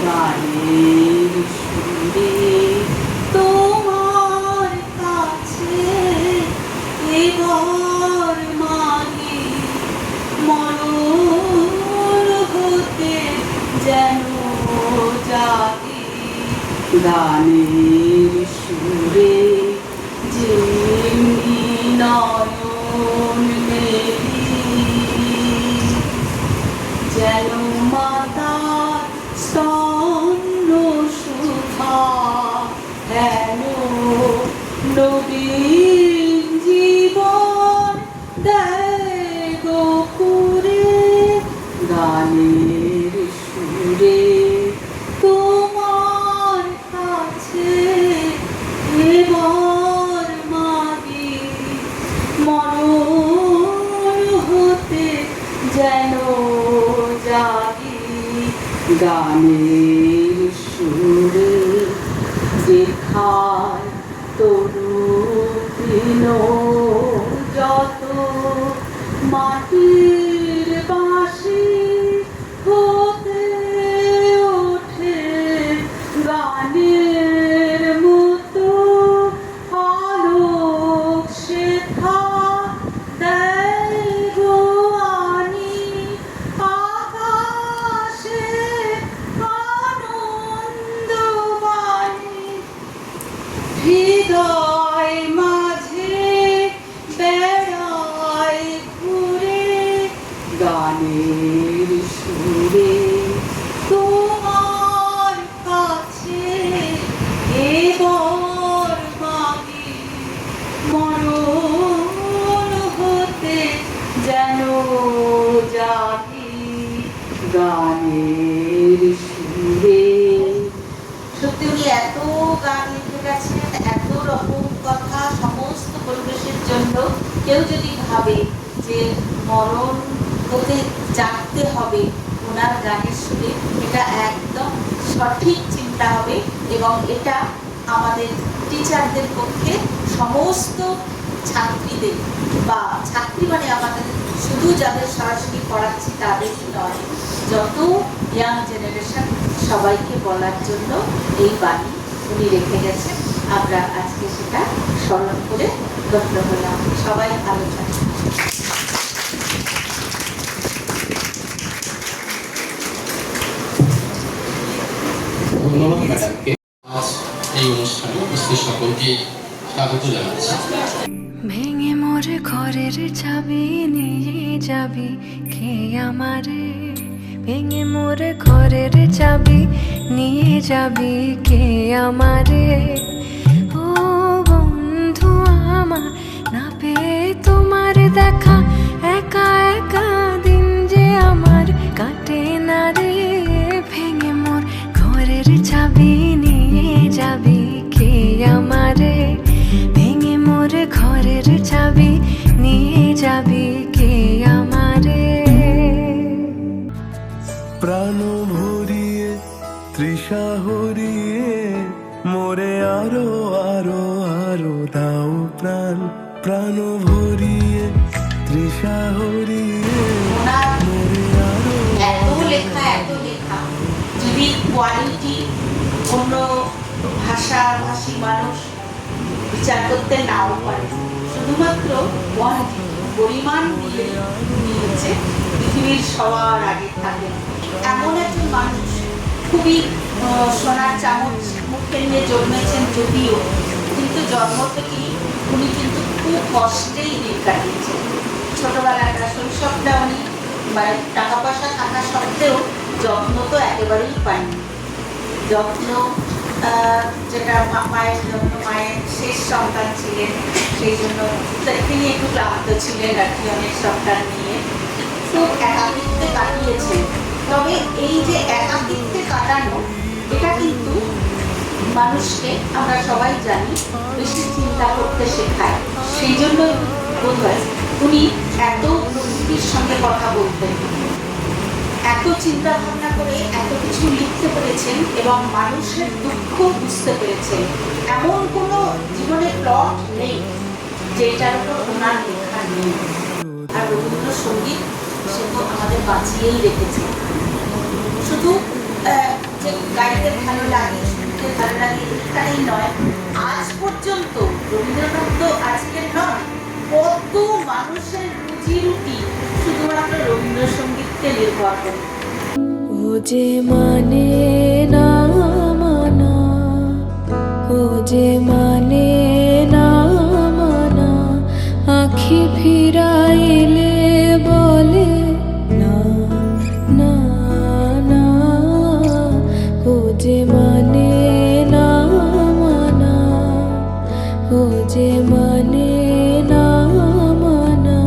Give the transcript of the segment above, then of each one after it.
গানের সুরে তোমার কাছে এবার মাগি মরণ হতে যেন জাগি গানের সুরে যেমনি নয়ন মেলি যেন মাতার স্তন্য সুধা হেন নবীন জীবন দেয় গো পুরে গানের সুরে তোমার কাছে এবার মাগি মরণ হতে যেন জাগি গানের সুরে যেখায় তরু তৃণ যত মাটির বাঁশি হতে ওঠে গানের মতো আলোক শেখা দেয় গো আনি আকাশে আনন্দবাণী হৃদয় মাঝে বেড়ায় ঘুরে গানের সুরে তোমার কাছে এবার মাগি মরণ হতে যেন জাগি গানের সুরে। সত্যি উনি এত গান লিখে গেছেন, এত রকম কথা সমস্ত পরিবেশের জন্য। কেউ যদি ভাবে যে মরণ হতে জাগতে হবে ওনার গানের সুরে, এটা একদম সঠিক চিন্তা হবে এবং এটা আমাদের টিচারদের পক্ষে সমস্ত ছাত্রীদের বা ছাত্রী মানে আমাদের শুধু যাদের সরাসরি পড়াচ্ছি তাদেরই নয়, যত ইয়াং জেনারেশন সবাইকে বলার জন্য এই বাণী উনি রেখে গেছেন। আমরা আজকে সেটা স্মরণ করে ধন্য হলাম। সবাই ভালো থাকবেন। ধন্যবাদ ম্যাডামকে। আজ এই অনুষ্ঠানে উপস্থিত সকলকে স্বাগত জানাচ্ছি। ভেঙে মোর ঘরের চাবি নিয়ে যাবি কে আমারে, ভেঙে মোর ঘরের চাবি নিয়ে যাবি কে আমারে। ও বন্ধু আমার না পেয়ে তোমার দেখা, একা একা দিন যে আমার কাটে না রে। ভেঙে মোর ঘরের চাবি নিয়ে যাবি কে আমারে, ভেঙে মোর ঘরের চাবি নিয়ে যাবি কে আমারে। প্রাণ ভরিয়ে তৃষা হরিয়ে মোরে আরো আরো আরো দাও প্রাণ, প্রাণ ভরিয়ে তৃষা হরিয়ে মোরে আরো। এত লেখা যদি কোয়ালিটি অন্য ভাষাভাষী মানুষ বিচার করতে নাও পারে, শুধুমাত্র কোয়ালিটি পরিমাণ দিয়ে নিয়েছে পৃথিবীর সবার আগে থাকে এমন একজন মানুষ। খুবই সোনার চামচ মুখে নিয়ে জন্মেছেন যদিও, কিন্তু জন্ম থেকেই উনি কিন্তু খুব কষ্টেই দিন কাটিয়েছেন। ছোটবেলাটা শৈশবটা উনি মানে টাকা পয়সা থাকা সত্ত্বেও যত্ন তো একেবারেই পায়নি। যত্ন যেটা মায়ের জন্য, মায়ের শেষ সন্তান ছিলেন, সেই জন্য তিনি একটু ক্লান্ত ছিলেন আর কি অনেক সন্তান নিয়ে। তো একাকিত্বে কাটিয়েছেন। তবে এই যে একাকিত্বে কাটানো, এটা কিন্তু মানুষকে আমরা সবাই জানি বেশি চিন্তা করতে শেখায়। সেই জন্য বোধ হয় উনি এত প্রকৃতির সঙ্গে কথা বলতেন, এত চিন্তা ভাবনা করে এত কিছু লিখতে পেরেছেন এবং মানুষের দুঃখ বুঝতে পেরেছেন। এমন কোনো জীবনের প্লট নেই যেটার উপর ওনার লেখা নেই। আর রবীন্দ্রসঙ্গীত সে তো আমাদের বাঁচিয়েই রেখেছে। শুধু যে ভালো লাগে, শুনতে ভালো লাগে, এটাই নয়, আজ পর্যন্ত রবীন্দ্রনাথ তো আজকের নয়, কত মানুষের রুজি রুটি শুধুমাত্র রবীন্দ্রসঙ্গীতকে নির্ভর করে। ও যে মানে না মানা, ও যে মানে না মানা, আখি ফিরাইলে বলে না না না, ও যে মানে না মানা, ও যে মানে না মানা।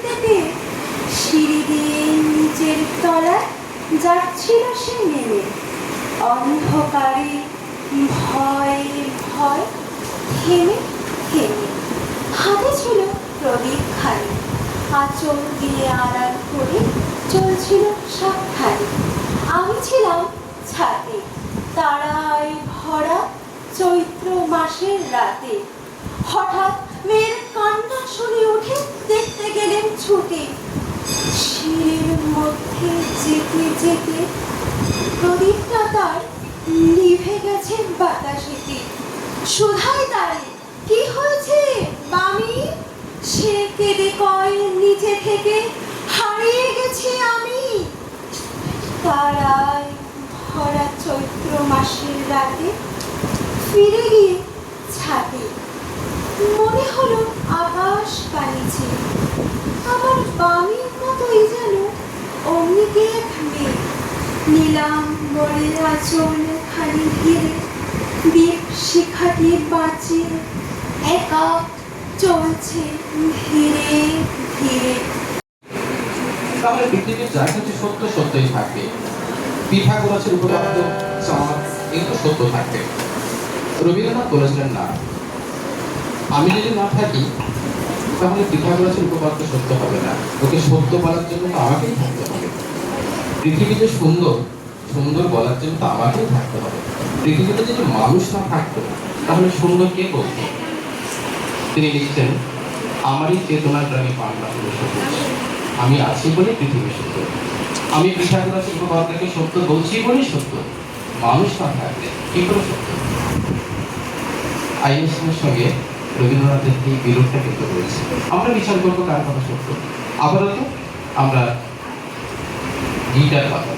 থেকে সিঁড়ি দিয়ে নিচের তলায় যাচ্ছিল সে নেমে। অন্ধকারে ভয় ভয় থেমে থেমে হাতে ছিল প্রদীপ খালি, আঁচল দিয়ে আড়াল করে চলছিল সাবধানে। আমি ছিলাম ছাদে, তারায় ভরা চৈত্র মাসের রাতে। হঠাৎ মেয়ের কান্না শুনে উঠে দেখতে গেলেন ছুটে। শিরের মধ্যে যেতে যেতে প্রদীপটা তার নিভে গেছে বাতাসেতে। সুধাই তারে, কি হয়েছে বামি? সে কেঁদে কয় নিচে থেকে, হারিয়ে গেছি আমি। তারায় ভরা চৈত্র মাসের রাতে ফিরে গিয়ে ছাদে মনে হলো আকাশ কানিছে। আমার বামির মতোই যেন অমনি কে এক মেয়ে, নিলাম বলে আঁচল খালি ঘিরে, দীপ শিখাটি বাঁচিয়ে একা চলছে ধীরে ধীরে। তাহলে পৃথিবীর যা কিছু সত্য সত্যই থাকবে। পিথাগোরাসের উপপাদ্য, চাঁদ, এগুলো সত্য থাকবে। রবীন্দ্রনাথ বলেছিলেন না, আমি যদি না থাকি তাহলে পিথাগোরাসের উপপাদ্য সত্য হবে না। ওকে সত্য বলার জন্য তো আমাকেই থাকতে হবে। পৃথিবী যে সুন্দর, সুন্দর বলার জন্য তো আমাকেই থাকতে হবে। পৃথিবীতে যদি মানুষ না থাকতো তাহলে সুন্দর কে বলতো? তিনি লিখছেন, আমারই চেতনার প্রাণী পান্না হলো সবুজ, আমি আছি বলে পৃথিবী সত্য। আমি পিথাগোরাসের উপপাদ্যকে সত্য বলছি বলেই সত্য। মানুষ না থাকলে কি করে সত্য? আইনস্টাইনের সঙ্গে রবীন্দ্রনাথের এই বিরোধটা কিন্তু রয়েছে। আমরা বিচার করবো কার কথা সত্য। আপাতত আমরা গীতার কথা।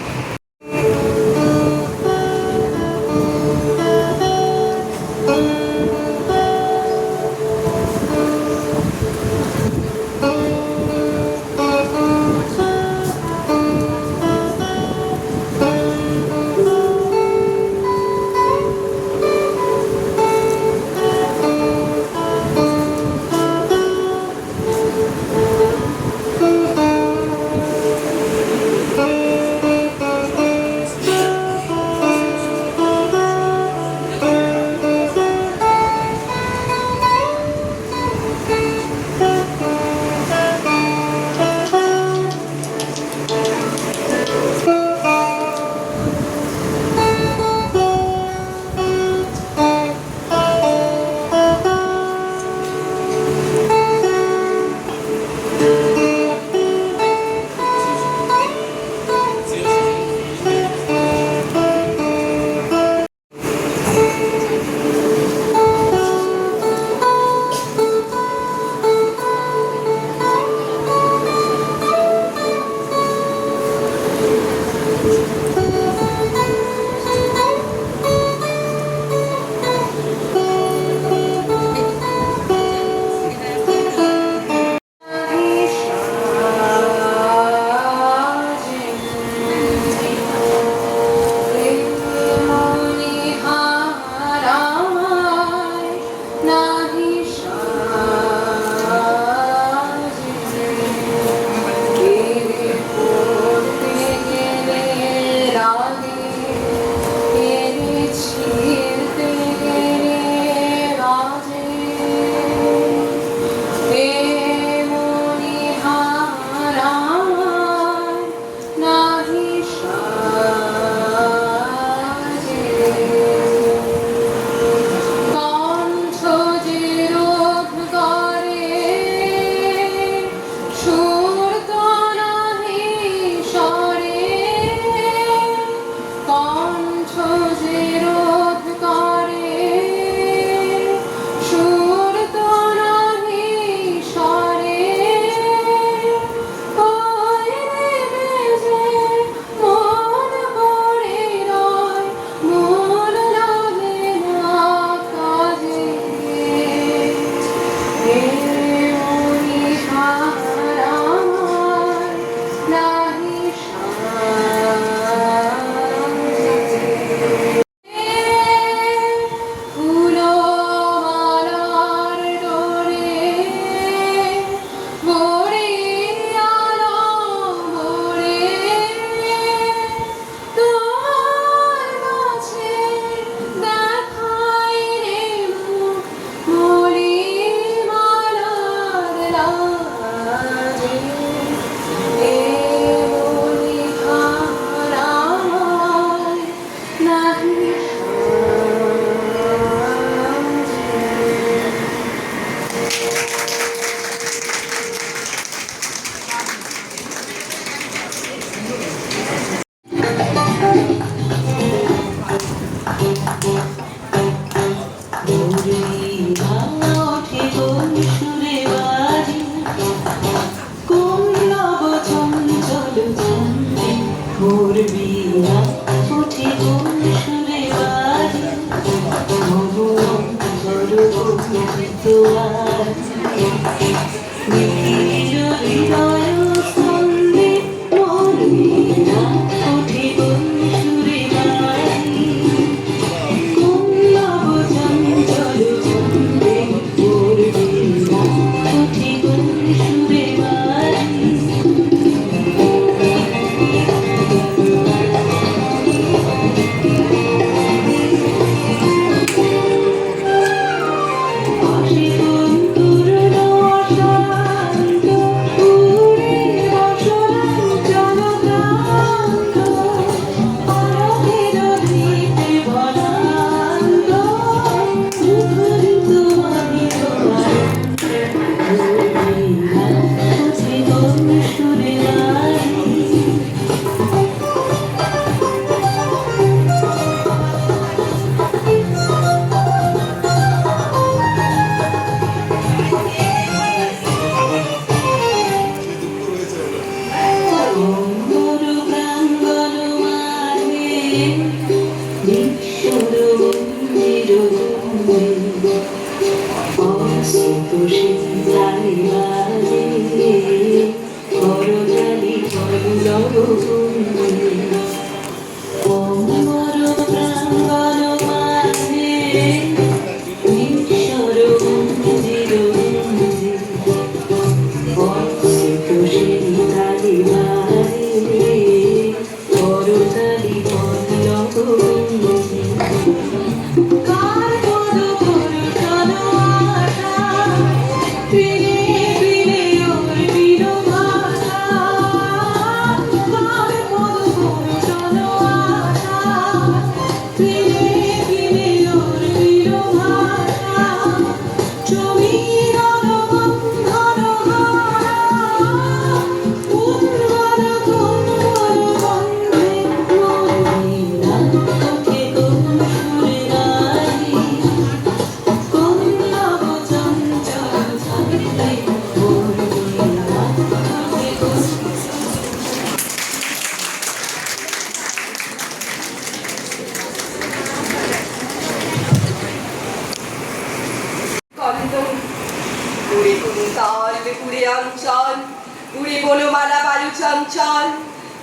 বনমালা বায়ু চঞ্চল,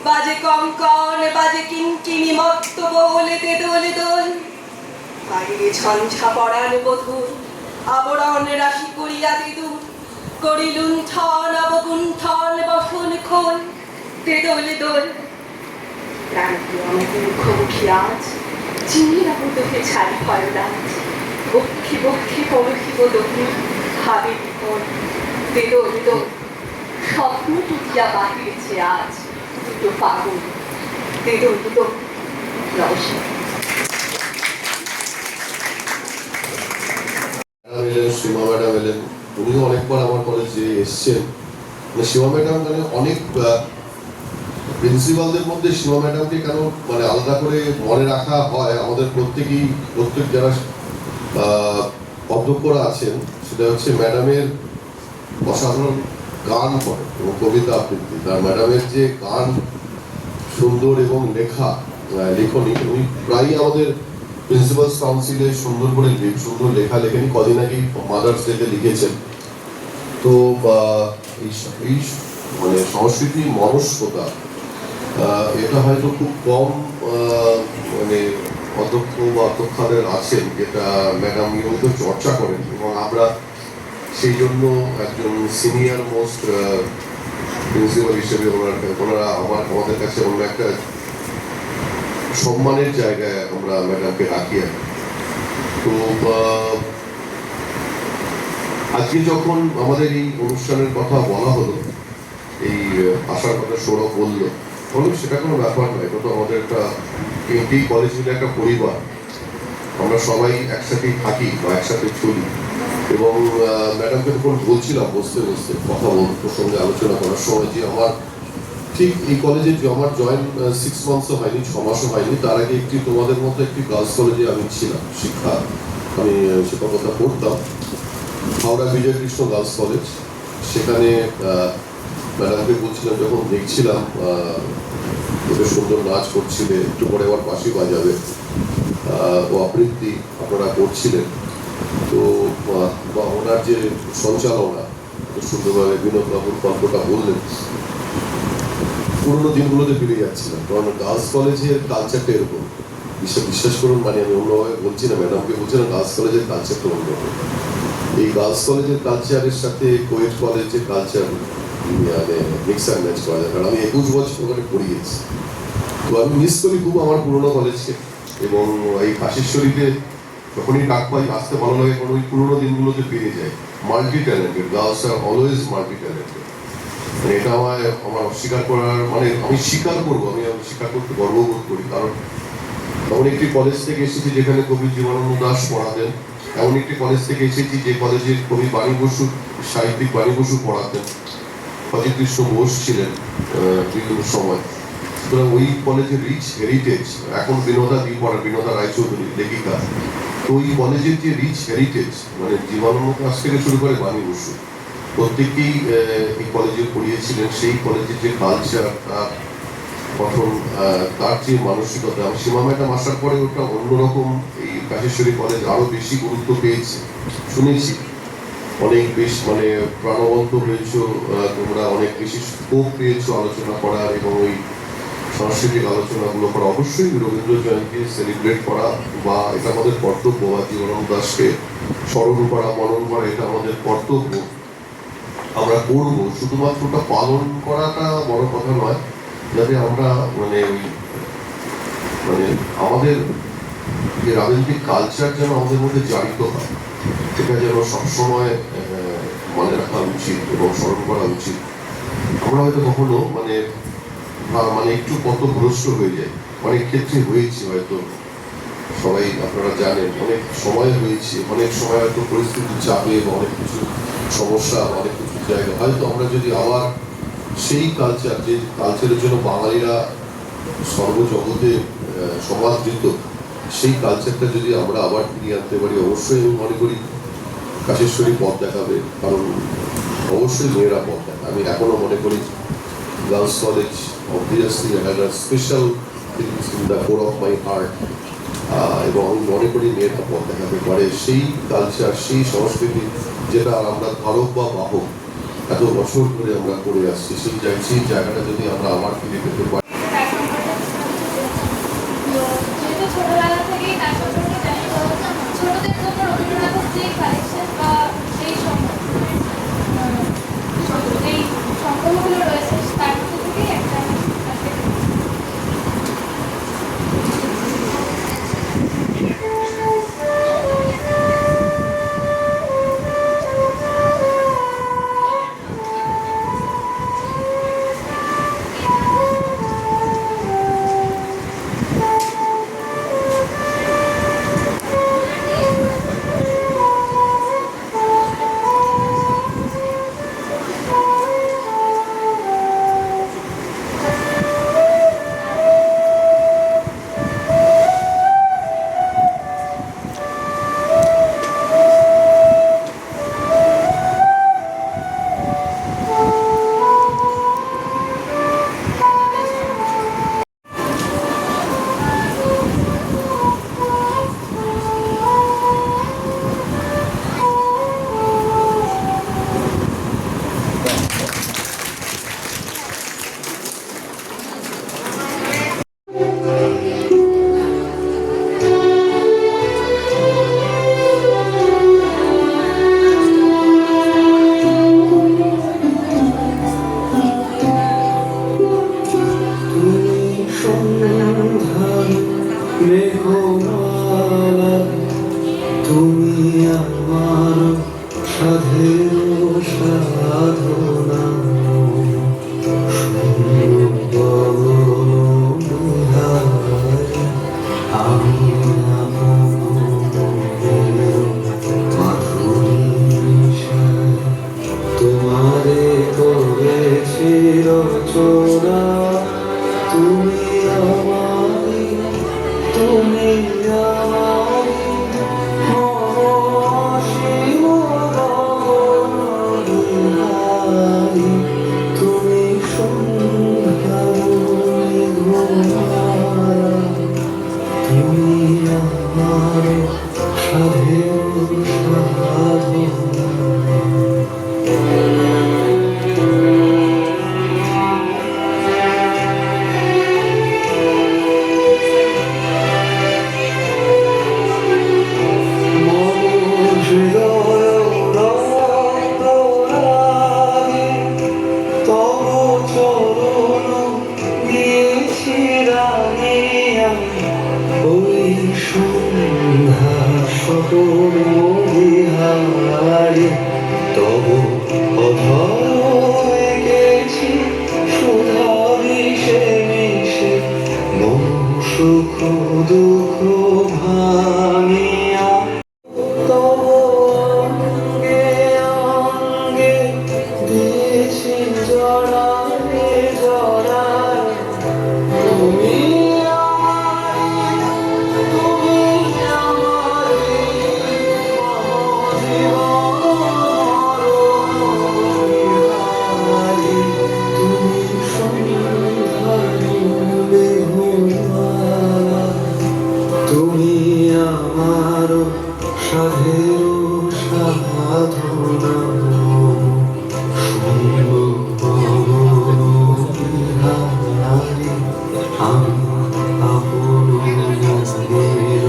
বাজে কঙ্কন, বাজে কিঙ্কিনি মত্ত বলে দোলে দোল। বাইরে ঝঞ্ঝা পড়ান বধূর, আবরণ রাশি করিয়া দিদুর, করি লুণ্ঠন অবগুণ্ঠন বসন খোল, দোলে দোল। প্রাণপ্রিয় আমাদের মুখোমুখি আজ, চিনিরা তোকে ছাড়ি হয় রাজ, বক্ষে বক্ষে পরখিব দোহে, ভাবে বিপদ, দোল দোল। স্বপ্ন টুটিয়া বাহিরেছে আজ, দুটো পাগল, দোল দোল। নমস্কার। ম্যাডাম এলেন, সীমা ম্যাডাম এলেন, উনিও অনেকবার আমার কলেজে এসছেন। সীমা ম্যাডাম মানে অনেক প্রিন্সিপালদের মধ্যে সীমা ম্যাডামকে কেন মানে আলাদা করে মনে রাখা হয়, আমাদের প্রত্যেক যারা অধ্যক্ষরা আছেন, সেটা হচ্ছে ম্যাডামের অসাধারণ গান করে এবং কবিতা আবৃত্তি। তার ম্যাডামের যে গান সুন্দর এবং লেখনী, উনি প্রায়ই আমাদের প্রিন্সিপালস কাউন্সিলে সুন্দর করে সুন্দর লেখা লেখেন। কদিন আগেই মাদার্স ডেতে লিখেছেন। তো এই মানে সংস্কৃতি মনস্কতা, এটা হয়তো খুব কম মানে অধ্যক্ষ বা অধ্যক্ষদের আছেন, যেটা ম্যাডাম নিয়মিত চর্চা করেন। এবং আমরা সেই জন্য একজন সিনিয়র মোস্ট প্রিন্সিপাল হিসেবে ওনারা আমাদের কাছে অন্য একটা সম্মানের জায়গায় আমরা ম্যাডামকে রাখি। তো আজকে যখন আমাদের এই অনুষ্ঠানের কথা বলা হলো, এই আসার কথা সৌরভ বললো, সেটা কোনো ব্যাপার নয়। এটা তো আমাদের এই কলেজ মিলে একটা পরিবার, আমরা সবাই একসাথেই থাকি বা একসাথে চলি। এবং ম্যাডামকে তখন বলছিলাম বসতে কথা প্রসঙ্গে আলোচনা করার সময়, যে আমার ঠিক এই কলেজে আমার জয়েন 6 মান্থসও হয়নি, 6 মাসও হয়নি। তার আগে তোমাদের মতো একটি গার্লস কলেজে আমি ছিলাম, আমি শিক্ষকতা করতাম, হাওড়া বিজয় কৃষ্ণ গার্লস কলেজ। সেখানে ম্যাডামকে বলছিলাম, যখন দেখছিলাম বেশ সুন্দর নাচ করছিলে, একটু পরে আবার বাঁশি বাজাবে, ও আবৃত্তি আপনারা করছিলেন। তো ওনার যে সঞ্চালনা সুন্দরভাবে বিনোদবাবুর গল্পটা বললেন, পুরোনো দিনগুলোতে ফিরে যাচ্ছিলাম। কারণ গার্লস কলেজের কালচারটা এরকম, বিশ্বাস করুন, মানে আমি অন্যভাবে বলছি না, ম্যাডামকে বলছি না, গার্লস কলেজের কালচারটা অন্যরকম। এই গার্লস কলেজের কালচারের সাথে কোয়েট কলেজের কালচার মানে মিক্স অ্যান্ড ম্যাচ করা যায়। কারণ আমি 21 বছর ওখানে পড়িয়েছি। তো আমি মিস করি খুব আমার পুরোনো কলেজকে। এবং এই কাশেশ্বরীতে যখনই ডাক পাই আসতে ভালো লাগে, কারণ ওই পুরোনো দিনগুলোতে ফিরে যায়। Multi talented, girls are always multi talented. মানে এটা আমার অস্বীকার করার, মানে আমি স্বীকার করবো, আমি স্বীকার করতে গর্ববোধ করি। কারণ এমন একটি কলেজ থেকে এসেছি যেখানে কবি জীবনানন্দ দাশ পড়াতেন, এমন একটি কলেজ থেকে এসেছি যে কলেজে কবি বাণী বসু, সাহিত্যিক বাণী বসু পড়াতেন, অজিত কৃষ্ণ বোস ছিলেন বিভিন্ন সময়। সুতরাং ওই কলেজের রিচ হেরিটেজ, এখন বিনোদা রায়চৌধুরী লেখিকা। তো ওই কলেজের যে রিচ হেরিটেজ, মানে জীবনানন্দ দাশ থেকে শুরু করে বাণী বসু, প্রত্যেকেই এই কলেজে পড়িয়েছিলেন। সেই কলেজের যে কালচার, তার গঠন, তার যে মানসিকতা, সীমা ম্যাডাম আসার পরে ওটা অন্যরকম। এই কাশেশ্বরী কলেজ আরো বেশি গুরুত্ব পেয়েছে, শুনেছি অনেক বেশি, মানে প্রাণবন্ত হয়েছো তোমরা, অনেক বেশি স্কোপ পেয়েছো আলোচনা করার এবং ওই সাংস্কৃতিক আলোচনাগুলো করা। অবশ্যই রবীন্দ্র জয়ন্তী সেলিব্রেট করা বা এটা আমাদের কর্তব্য, বা জীবনানন্দ দাশকে স্মরণ করা, মনন করা, এটা আমাদের কর্তব্য, আমরা করবো। শুধুমাত্র ওটা পালন করাটা বড় কথা নয়, যাতে আমরা মানে আমাদের যে রাজনৈতিক কালচার যেন আমাদের মধ্যে জারিত হয়, সেটা যেন সবসময় মনে রাখা উচিত এবং স্মরণ করা উচিত। আমরা হয়তো কখনো মানে একটু পথভ্রষ্ট হয়ে যায়, অনেক ক্ষেত্রে হয়েছে, হয়তো সবাই আপনারা জানেন, অনেক সময় হয়েছে, অনেক সময় হয়তো পরিস্থিতির চাপে বা অনেক কিছু সমস্যা, অনেক কিছু জায়গা হয়তো আমরা যদি আবার সেই কালচার, যে কালচারের জন্য বাঙালিরা সর্বজগতে সমাদৃত, সেই কালচারটা যদি আমরা আবার ফিরিয়ে আনতে পারি, অবশ্যই আমি মনে করি কাশেশ্বরী পথ দেখাবে। কারণ অবশ্যই মেয়েরা পথ দেখাবে। আমি এখনো মনে করি girls college obviously has a special things in the core of my heart. এবং আমি মনে করি মেয়েরা পথ দেখাতে পারে সেই কালচার, সেই সংস্কৃতি যেটা আমরা ধারক বা বাহক, এত বছর ধরে আমরা করে আসছি, সেই জায়গাটা যদি আমরা আবার ফিরে পেতে পারি। যেহেতু ছোটবেলা থেকেই নাচ সম্পর্কে জানি, তো ছোটদের জন্য রবীন্দ্রনাথের যে কালেকশন বা যেই যেই সংগ্রহগুলো রয়েছে তার মধ্যে থেকেই একটা মেঘমালা, তুমি আমার সাধের সাধনা, আমি তোমারে করেছি রচনা, তুমি আমারি, তুমি আমারি অসীম গগনবিহারী, তুমি সন্ধ্যার মেঘমালা, তুমি আমার সাধের সাধনা। বিহারি তব অধর গেছি সুধা বিষে মিশে, মন সুখ দুঃখ ভাঙিয়া তব অঙ্গে অঙ্গে দিয়েছি জড়ালে জড়ায়, তুমি আমার সাধের সাধনা, বিহারি আমি আপন মনের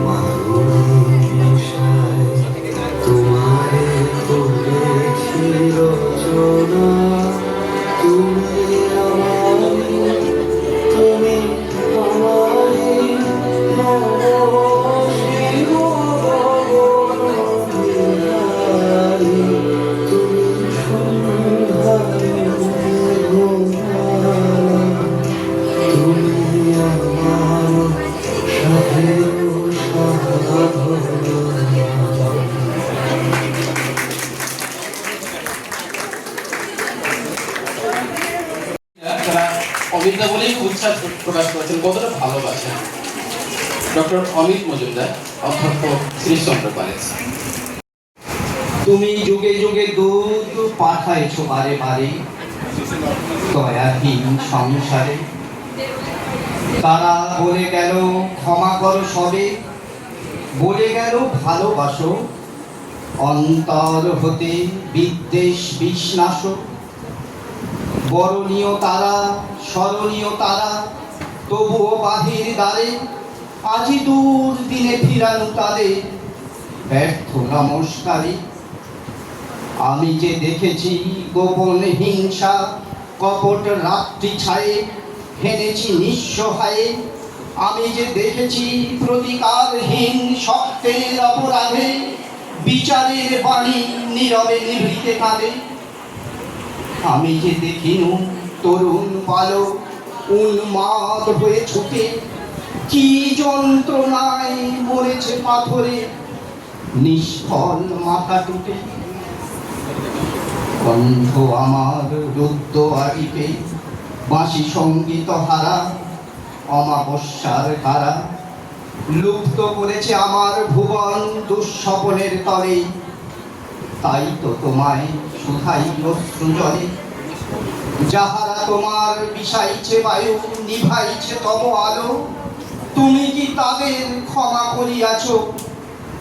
মাধুরীশায়, তোমারে করেছি রচনা, তুমি আমারি, তুমি আমারি শিব গগনবিহারী, তুমি সন্ধ্যার মেঘমালা, তুমি আমার সাধের সাধনা। যারা অমিতদা বলেই উচ্ছ্বাস প্রকাশ করেছেন, কতটা ভালোবাসেন ডক্টর অমিত মজুমদার, অধ্যক্ষ শ্রীশচন্দ্র পালেজ। তুমি যুগে যুগে দুধ পাঠাইছ বারে বারে দয়াহীন সংসারে, তারা বলে গেল ক্ষমা করো সবে, বলে গেল ভালোবাসো, অন্তর হতে বিদ্বেষ বিষ্ণাশক। বরণীয় তারা, স্মরণীয় তারা, তবুও বাহির দ্বারে আজি দূর দিনে ফিরানো তাদের ব্যর্থ নমস্কারে। আমি যে দেখেছি গোপন হিংসা, কপট রাত্রি ছায়ে হেনেছি নিঃসহায়ে। আমি যে দেখেছি প্রতিকারহীন সত্যের অপরাধে বিচারের বাণী নীরবে নিভৃতে কাঁদে। আমি যে দেখিনু তরুণ বালক উন্মাদ হয়ে ছুটে কি যন্ত্রণায় মরেছে পাথরে নিষ্ফল মাথা টুটে। কণ্ঠ আমার রুদ্ধ আরিপে বাঁশি সঙ্গীত হারা অমাবস্যার কারা লুপ্ত করেছে আমার ভুবন দুঃস্বপনের তলে। তাই তো তোমায় শুধাই অশ্রু জলে, যাহারা তোমার বিষাইছে বায়ু নিভাইছে তব আলো। তুমি কি তাদের ক্ষমা করিয়াছ?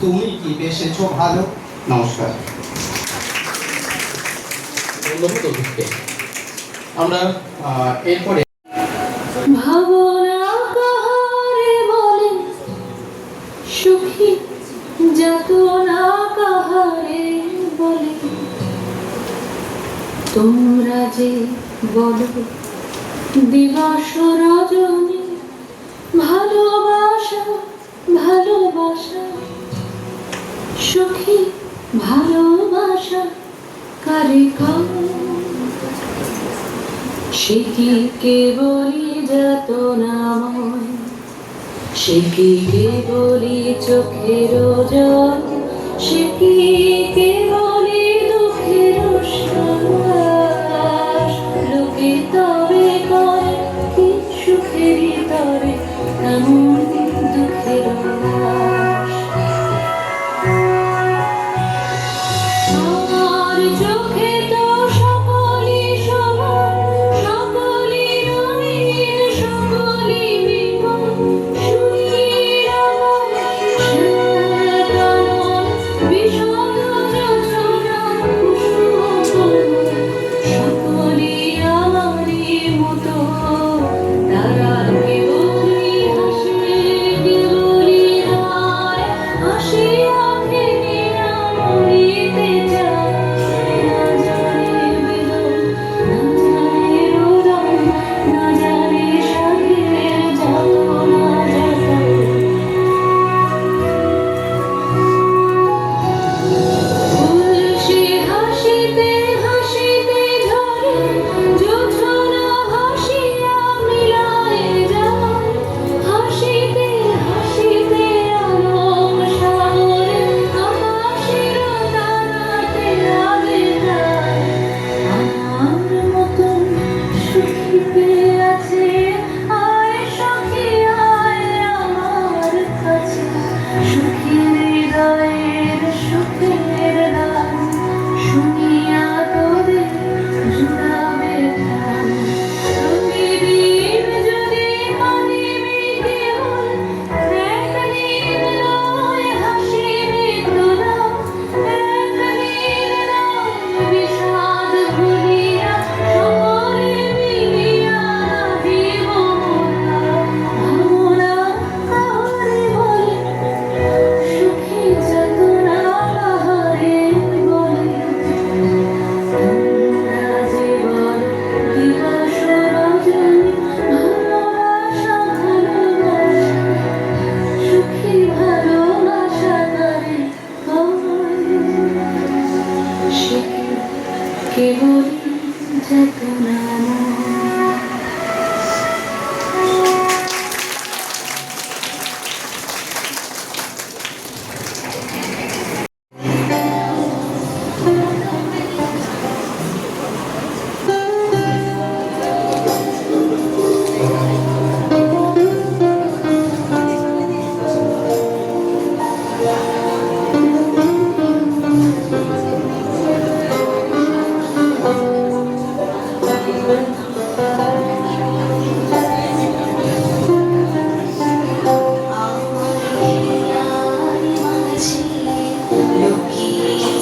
তুমি কি বেসেছ ভালো? নমস্কার। ধন্যবাদ অভিজ্ঞ। আমরা এরপরে ভাবনা কাহারে বলে সুখী, যাতনা কাহারে বলে। তোমরা যে বলো দিবস রজনী, ভালোবাসা ভালোবাসা সুখী ভালোবাসা কারে কার? সে কি কেবলই যাতনাময়, সে কি কেবলই চোখের জল, সে কি কেবলই দুঃখের শ্বাস? লোকে তবে করে কি সুখের তরে এমন দুঃখের লাশ? আমার চোখে তো সকলই সমান, সকলই রঙিন, সকলই বিমল। শুনির আমার শ্যামল বিষম যোজনা কুসুম কোমল, সকলই আমারই মতো। তারা কেবলই হাসে, কেবলই হায়, হাসিয়া ভেঙে মরিতে চায়। না জানে বেদন, না জানে রোদন, না জানে সাধের যাতনা যাতনা। ফুল সে হাসিতে হাসিতে ঝরে, জোছনা হাসিয়া মিলায় যায়। হাসিতে হাসিতে আলোক সাগরে আকাশের তারাতে আগে যায়। আমার মতন সুখী পেয়ে আছে, আয় সখী আয় আমার কাছে। সুখী হৃদয়ের সুখের গান শুনিয়া তোদের জুড়াবে প্রাণ। প্রতিদিন যদি কাঁদিবি কেবল, একদিন নয় হাসিবি তোরা। একদিন নয় বিষাদ ভুলিয়া সকলে মিলিয়া নাহিব মোরা। ভাবনা কাহারে বলে সুখী, যাতনা কাহারে বলে। তোমরা যে বলো দিবস রজনী, ভালোবাসা ভালোবাসা সুখী ভালোবাসা কারে কয়? সে কি কেবলই যাতনাময়? আমার মাঝে লুকিয়ে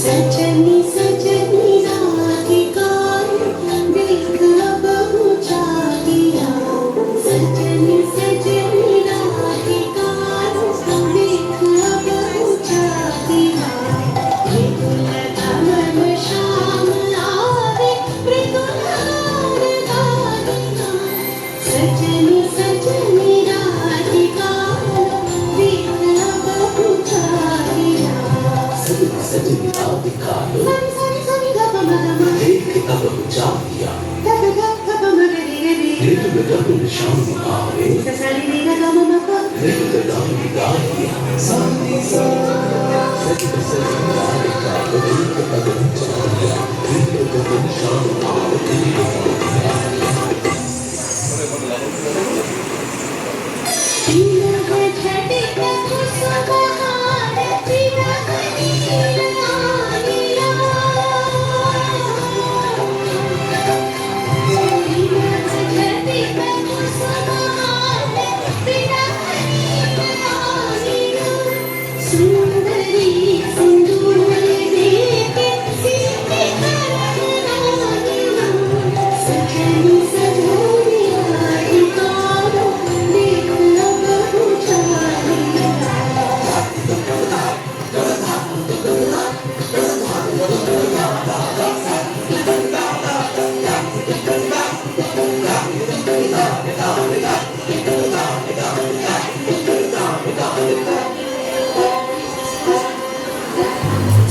सजनी सजनी राधिका देख अब ऊंचा दिया सजनी सजनी राधिका देख अब ऊंचा दिया मृदुल धमन श्याम आवे मृदुल गाना सजनी सजनी राधिका देख अब ऊंचा दिया सजनी राधिका देख अब ऊंचा दिया मृदुल गगन श्याम आवे मृदुल गान गाया सजनी सजनी राधिका देख अब ऊंचा दिया मृदुल गगन श्याम आवे सुंदरी सिंदूर देके सीते सजनी सजनी राधिका देख अब ऊंचा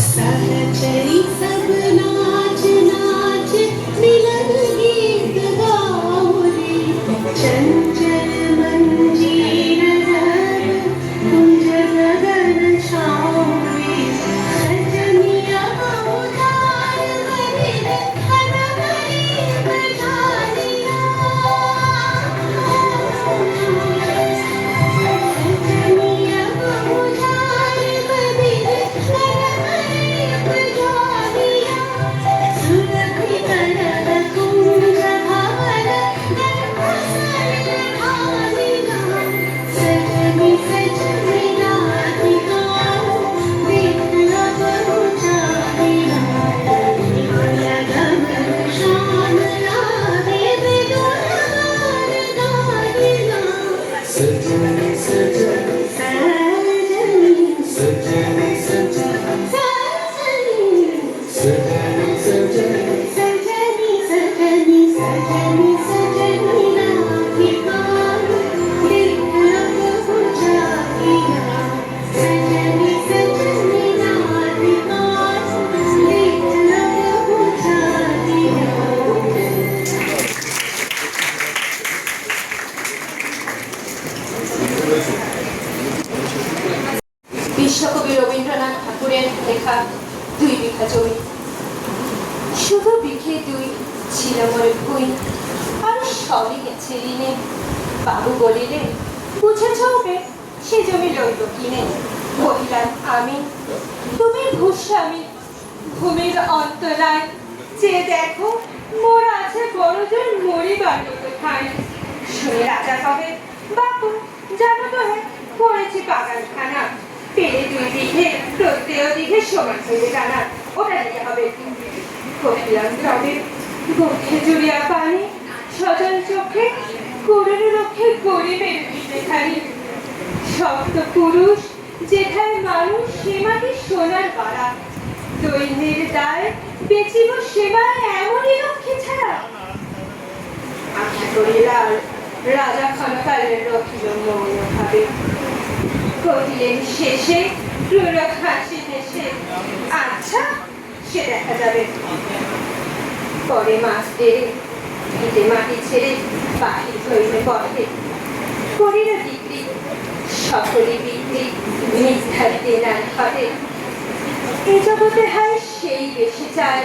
सहचरी सब नाच नाच मिलन गीत गाओ रे चंचल मंजीर धर कुंज गगन छाओ रे सजनिया उधार बनिर हनमरी बजारिया सजनिया उधार बनिर हनमरी बजारिया सुरभि कनक कुंज भवन गर्भसल ढालिया सजनी सजनी राधिका देख अब ऊंचा दिया गगन श्याम आवे मृदुल गाना सजनी सजनी सजनी सजनी सजनी सजनी सजनी सजनी सजनी सजनी राधिका देख अब ऊंचा दिया सजनी सजनी राधिका देख अब ऊंचा दिया বিশ্বকবি রবীন্দ্রনাথ ঠাকুরের লেখা 2 বিঘা জমি শুধু বিঘে 2 ছিল মোর ভুঁই আর সবই গেছে ঋণে বাবু বলিলেন বুঝেছ ওকে সে জমি লইল কিনে। কহিলাম আমি, তুমি ভূস্বামী, ভূমির অন্তরায় যে দেখো মোর আছে বড় জোর মরিবার মতো ঠাঁই। শুনে রাজা কহে, বাপু জানো তো হে, করেছি বাগানখানা, পেলে 2 বিঘে, প্রত্যেক দিকে সমান হইবে টানা, ওটা নিতে হবে। কহিলাম তবে বক্ষে জুড়িয়া পানি, সজল চোখে করুণ রক্ষে গরিবের ভিটেখানি। শক্ত পুরুষ যেথায় মানুষ, সে মাটি সোনার বাড়া, দৈন্যের দায় বেচিব সেবায় এমনই লক্ষ্যে ছাড়া। আশা করিলাম রাজা ক্ষণকালের রখিল মৌন ভাবে, কহিলেন শেষে ক্রূর হাসি হেসে, আচ্ছা সে দেখা যাবে। পরে মাস দেড়ে ভিটে মাটি ছেড়ে বাহির হইলে পথে, করিল বিক্রি, সকলে বিক্রি, মিথ্যার দেনার ঘটে। এ জগতে হয় সেই বেশি চায়,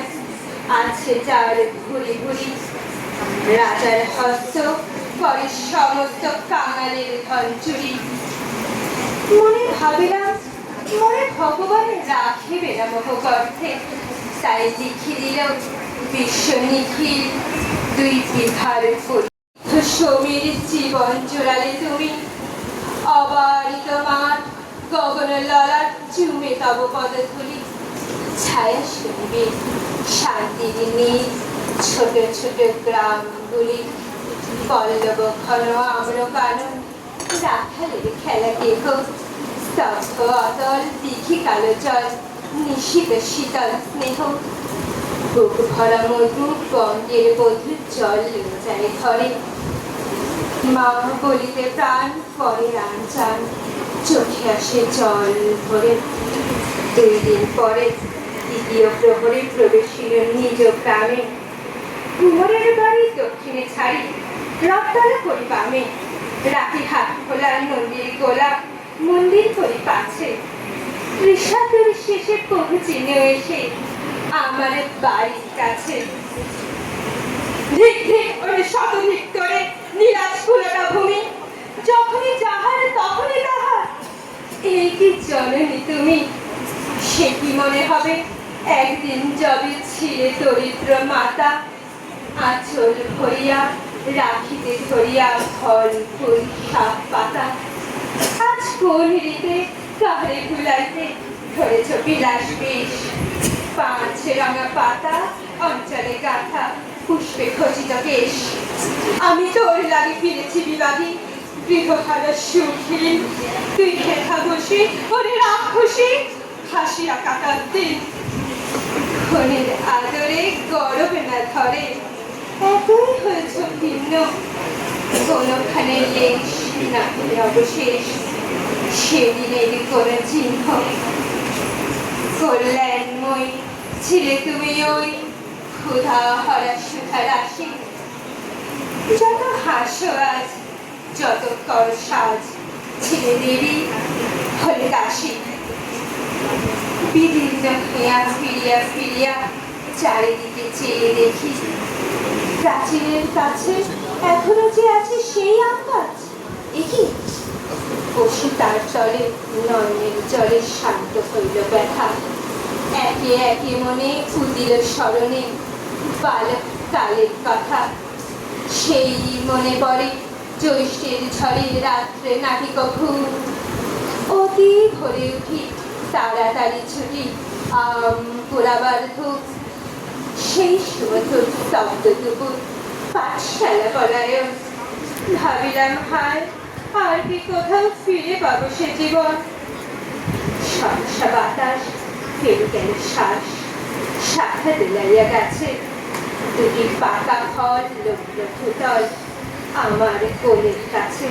আছে যার ঘুরি ঘুরি। রাজার হস্ত করে সমস্ত কাঙালের ধন চুরি। মনে ভাবিলাম মনে ভগবান রাখিবে না মোহ গর্থে, তাই লিখি দিল বিশ্ব নিখিল 2 বিঘার ফুল। সমীর জীবন জোড়ালে তুমি, অবারিত মাঠ গগন ললাট চুমে তব পদধূলি। ছায়া শুনবে শান্তির নীল ছোট ছোট গ্রামগুলি, পল্লব ঘন আম্র কানন, রাখালের খেলা কেহ, স্তব্ধ অতল দিঘি কালো জল, নিশীত শীতল স্নেহ। বুক ভরা মধু গঙ্গের বধূ জল যায় ঘরে, মা বলিতে প্রাণ পরে রাঞ্চান, চোখে আসে জল ভরে। 2 দিন পরে দ্বিতীয় প্রহরে প্রবেশিল নিজ গ্রামে, কুমোরের বাড়ি দক্ষিণে ছাড়ি, রথতলা করি বামে। রাতি হাত খোলা নদীর গোলা, মন্দির করি পাছে। ঋষাদের শেষে পৌঁছিনে এসে আমার বাড়ির কাছে। ধিক ধিক ওরে শতধিক করে নীলাজ ফুলটা ভূমি, যখনই যাহার তখনই তাহার। এই কি জননী তুমি, সে কি মনে হবে একদিন যবে ছিলে দরিদ্র মাতা, আঁচল ভরিয়া রাখিতে ধরিয়া ফল ফুল শাক পাতা। আজ কোন রীতে কাহারে ভুলাইতে ধরেছ বিলাস বেশ, 5 রাঙা পাতা অঞ্চলে গাথা, পুষ্পে খচিত কেশ। আমি তোর লাগে ফিরেছি বিবাদী, গৃহহারা সুখী, তুই খেথা বসে ওরে রাক্ষসী, হাসিয়া কাটার দিন। ক্ষণের আদরে গরবে না ধরে, একই হয়েছ ভিন্ন, কোনখানে লেশ নাকি অবশেষ, সেদিনের কোন চিহ্ন। কল্যাণময়ী ছিলে তুমি ওই ক্ষুধা হরা সুধা রাশি, যত হাসো আজ যত কর সাজ, ছিলে দেবী হলে দাসী। বিদীর্ণ হইয়া ফিরিয়া ফিরিয়া চারিদিকে চেয়ে দেখি, প্রাচীরের কাছে এখনো যে আছে সেই আম গাছ। একি পশু তার তলে নয়নের জলে শান্ত হইল ব্যথা। একে একে মনে উদিল স্মরণে বালক কালের কথা। সেই মনে পড়ে জ্যৈষ্ঠের ঝড়ে রাত্রে নাটিক ঘুম, অতি ভোরে উঠি তাড়াতাড়ি ছুটি আম পোড়াবার ধূপ। সেই সুমধুর স্তব্ধ দুপুর পাঠশালা পলায়ন, ভাবিলাম হায় আর কি কোথাও ফিরে পাবো সে জীবন। সহসা বাতাস ফেলে গেল শ্বাস, শাখা দিলাইয়া গেছে 2টি পাকা ফল লগ্ন ভূতল আমার কোলের কাছে।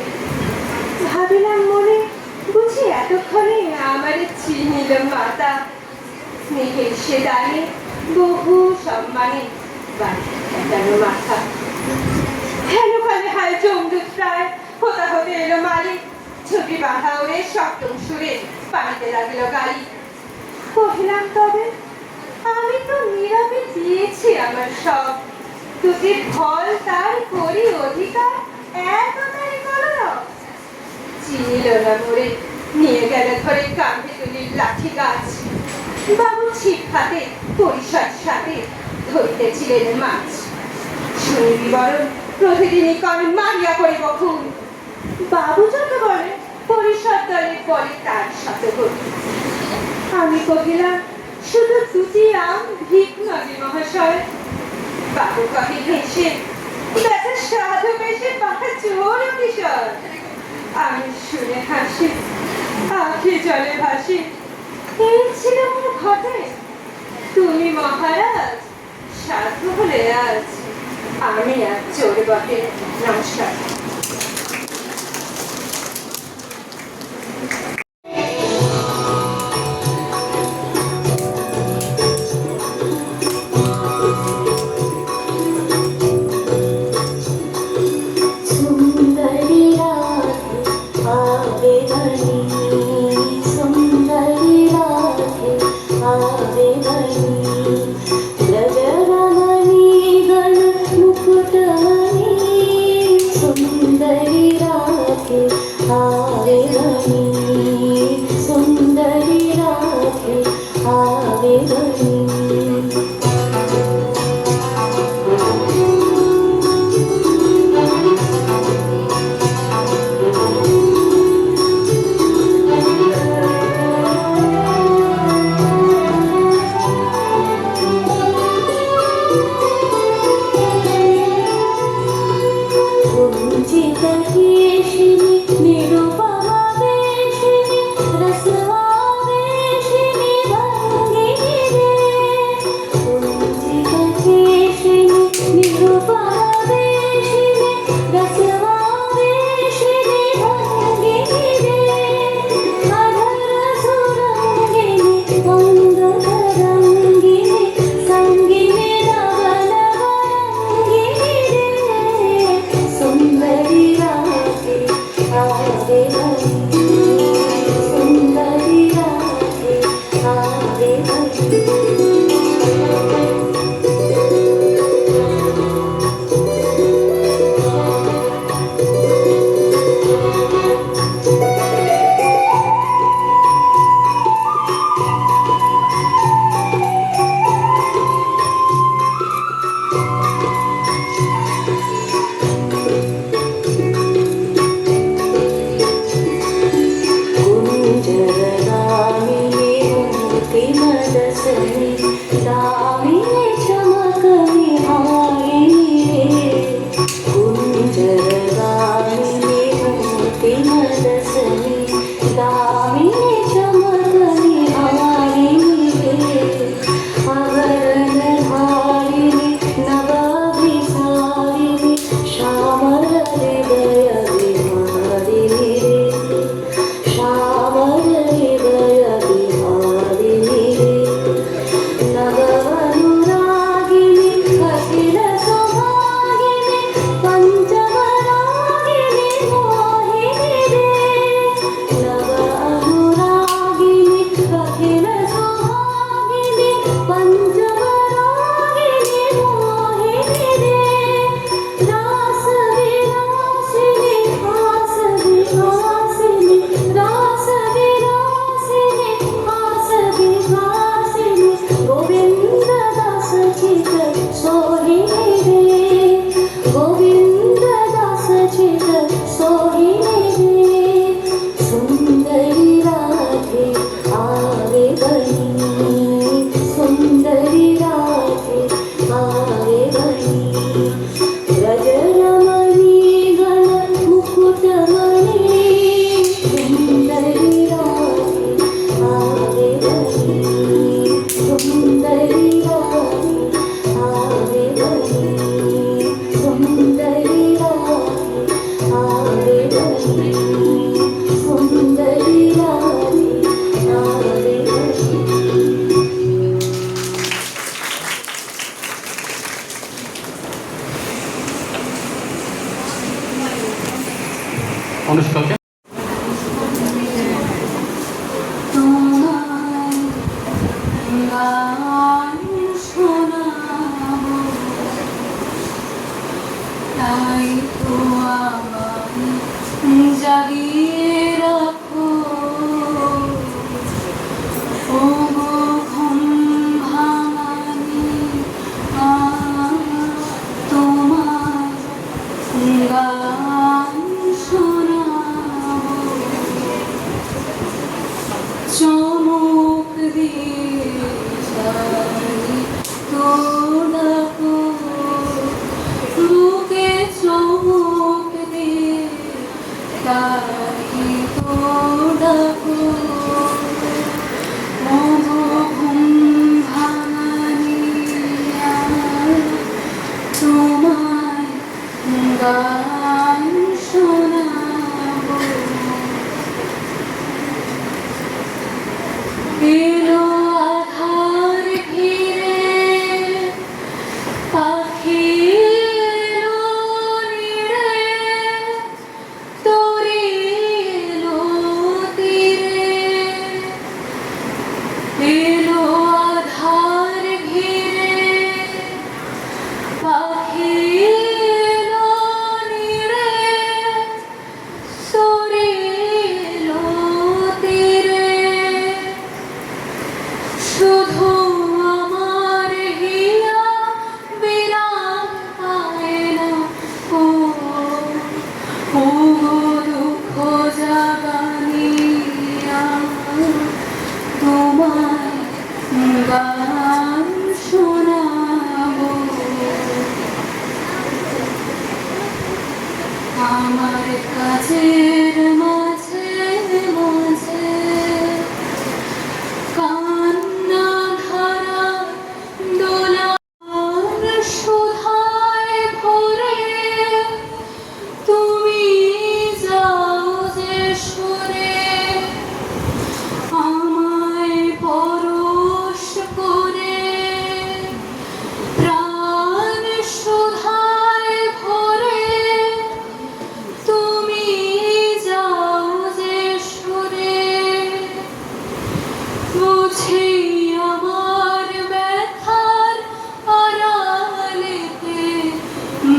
ভাবিলাম মনে বুঝি এতক্ষণে আমারে চিনিল মাতা, স্নেহের সে দানে বহু সম্মানে বাড়ি কাটানো মাথা। হেন কালে হায় জমদূত প্রায় হোতা হতে এলো মালিক, ছুটি বাঁধা ওরে সপ্তম সুরে পানিতে লাগিল গালি। কহিলাম তবে আমি তো নীরবে দিয়েছি আমার সব, 2টির ফল তার করি অধিকার, একতারি কলরব। ছিল না মরে নিয়ে গেল ধরে কাঁধে তুলির লাঠি গাছ। বাবু ছিপ হাতে পরিষদ সাথে ধরিতেছিলেন মাছ। শুনবি বরং প্রতিদিনই কর মারিয়া করিব খুন। বাবু যত বলে পরিষদ দলের পরে তার সাথে হতো। আমি কহিলাম শুধু দুটি আম ভিক নদী মহাশয়। বাবু কহে হেসে দেখা সাধু বেশে পাখা চোর কিশোর। আমি শুনে হাসি আঁখি জলে ভাসি। এই ছিল আমার ঘটে। তুমি মহারাজ সাধু হলে আজ আমি আর চোর বটে। নমস্কার। सुंदरी राधे आवे बनी, सुंदरी राधे आवे बनी, ब्रजरमणी गण मुकुटमणि, सुंदरी राधे आवे बनी, सुंदरी राधे आवे बनी। অনুষ্কাকে জাগিয়ে চমক দিয়ে যাই তোর ডাকো, বুকে চমক দিয়ে তাই তোর ডাকো, ঘুম ভাঙানিয়া তোমায় গান শোনাবো। এলো আধার ঘিরে পাখি এলো নিড়ে, তোরে এলো তীরে। এলো আধার ঘিরে পাখি এলো নিড়ে, তোরে এলো তীরে। শুধু আমার হিয়া বিরাম পায় না, ও ও দুঃখ জাগানিয়া তোমায় গান শোনাবো। আমার কাছের মাঝে মাঝে কান্না ধারা দোলার সুধায় ভরে, তুমি যাও যে সুরে আমায় পরশ করে, প্রাণ সুধায় ভরে, তুমি যাও যে সুরে। বুঝি আমার ব্যথার আড়ালেতে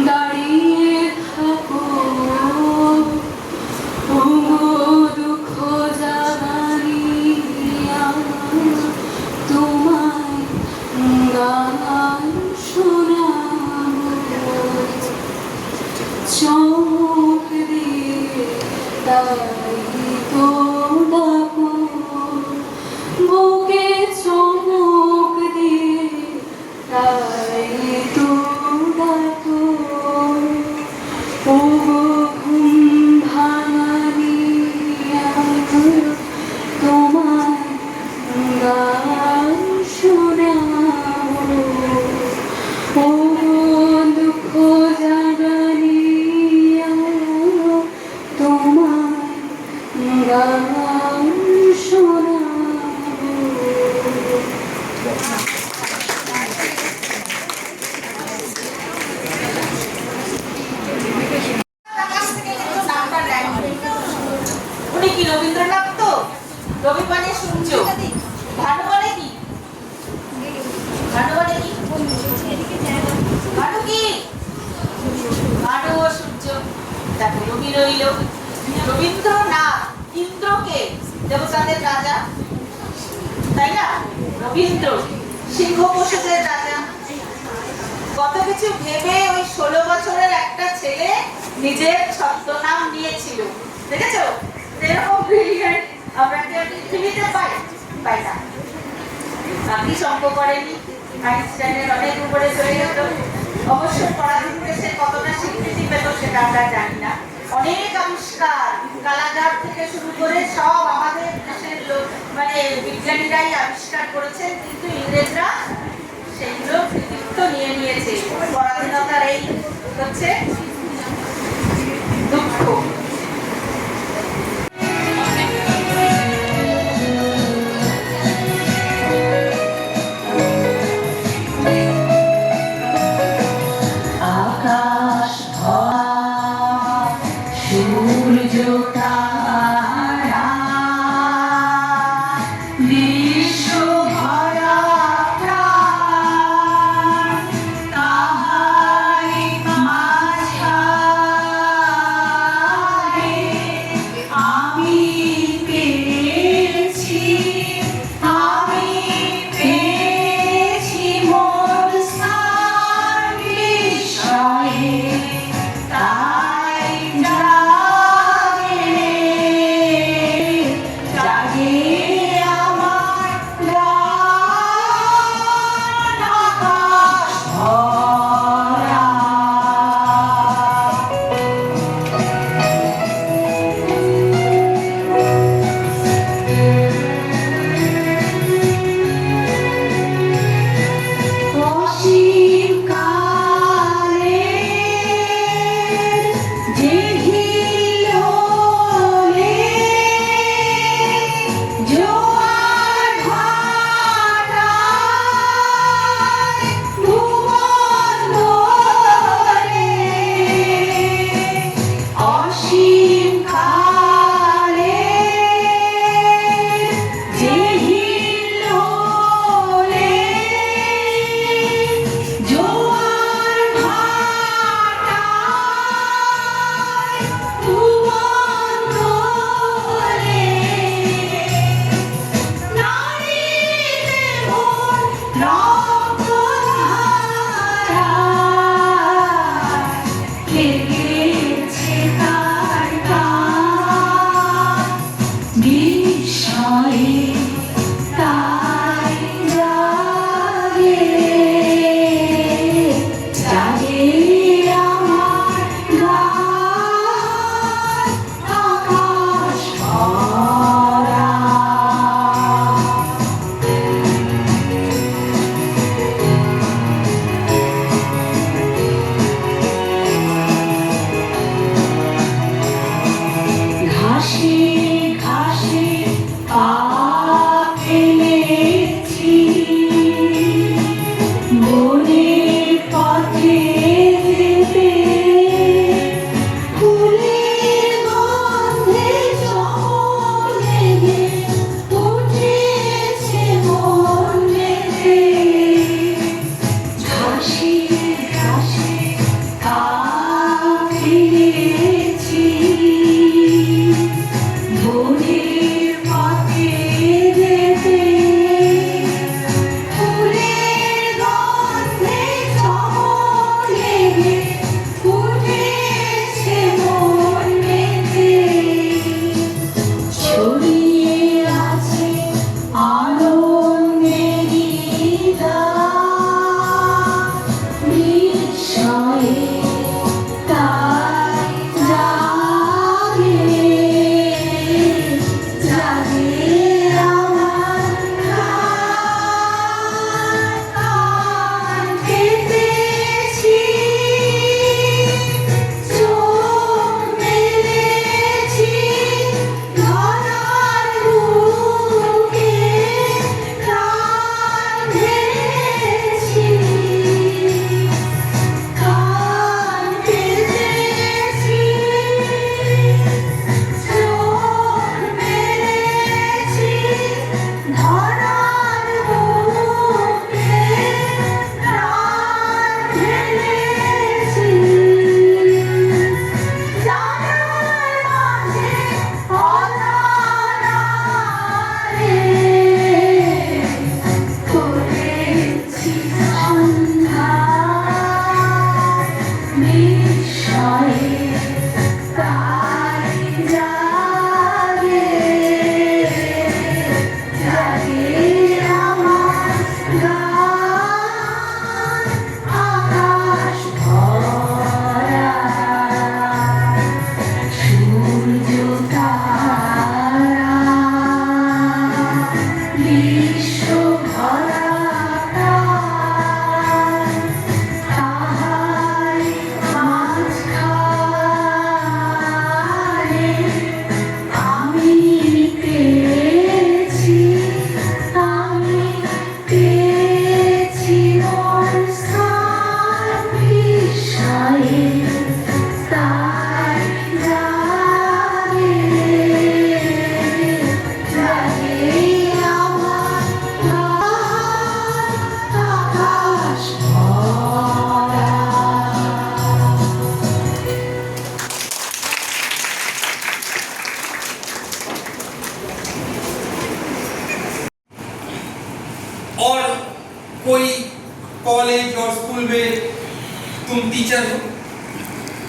দাঁড়িয়ে থাকো, ও দুঃখ জাগানিয়া তোমায় গান শোনাবো। চমক দিয়ে তাই তো ডাকো, বুকে চমক দিয়ে তাই তো ডাকো, ও ঘুম ভাঙানিয়া তোমায় গান শোনাবো। ও দুঃখ জাগানিয়া তোমায় গান শোনাবো। উনি কি রবীন্দ্রনাথ? তো রবি মানে সূর্য, ভানু মানে কি? ভানু মানে কি? ভানু কি? ভানু ও সূর্য। দেখো রবি রইল। রবীন্দ্রনাথ ইন্দ্রকে, দেবতাদের রাজা, তাই না? রবীন্দ্র সিংহ পশুদের রাজা। কত কিছু ভেবে ওই 16 বছরের একটা ছেলে নিজের ছদ্মনাম নিয়েছিল, দেখেছো? এরকম ব্রিলিয়েন্ট আমরা কি পৃথিবীতে পাই না। আপনি সঙ্গ করেনি, আইনস্টাইনের অনেক উপরে চলে যেত। অবশ্য পরাধীন দেশে কতটা স্বীকৃতি পেত সেটা আমরা জানি না। অনেক আবিষ্কার, কালাজার থেকে শুরু করে সব আমাদের দেশের লোক মানে বিজ্ঞানীরাই আবিষ্কার করেছেন, কিন্তু ইংরেজরা সেইগুলো কৃতিত্ব নিয়ে নিয়েছে। পরাধীনতার এই হচ্ছে দুঃখ। আকাশ ধোয়া সূর্য তারা বিশ্ব ভরা প্রাণ, তাহারি মাঝখানে कोई कॉलेज और स्कूल में तुम टीचर हो,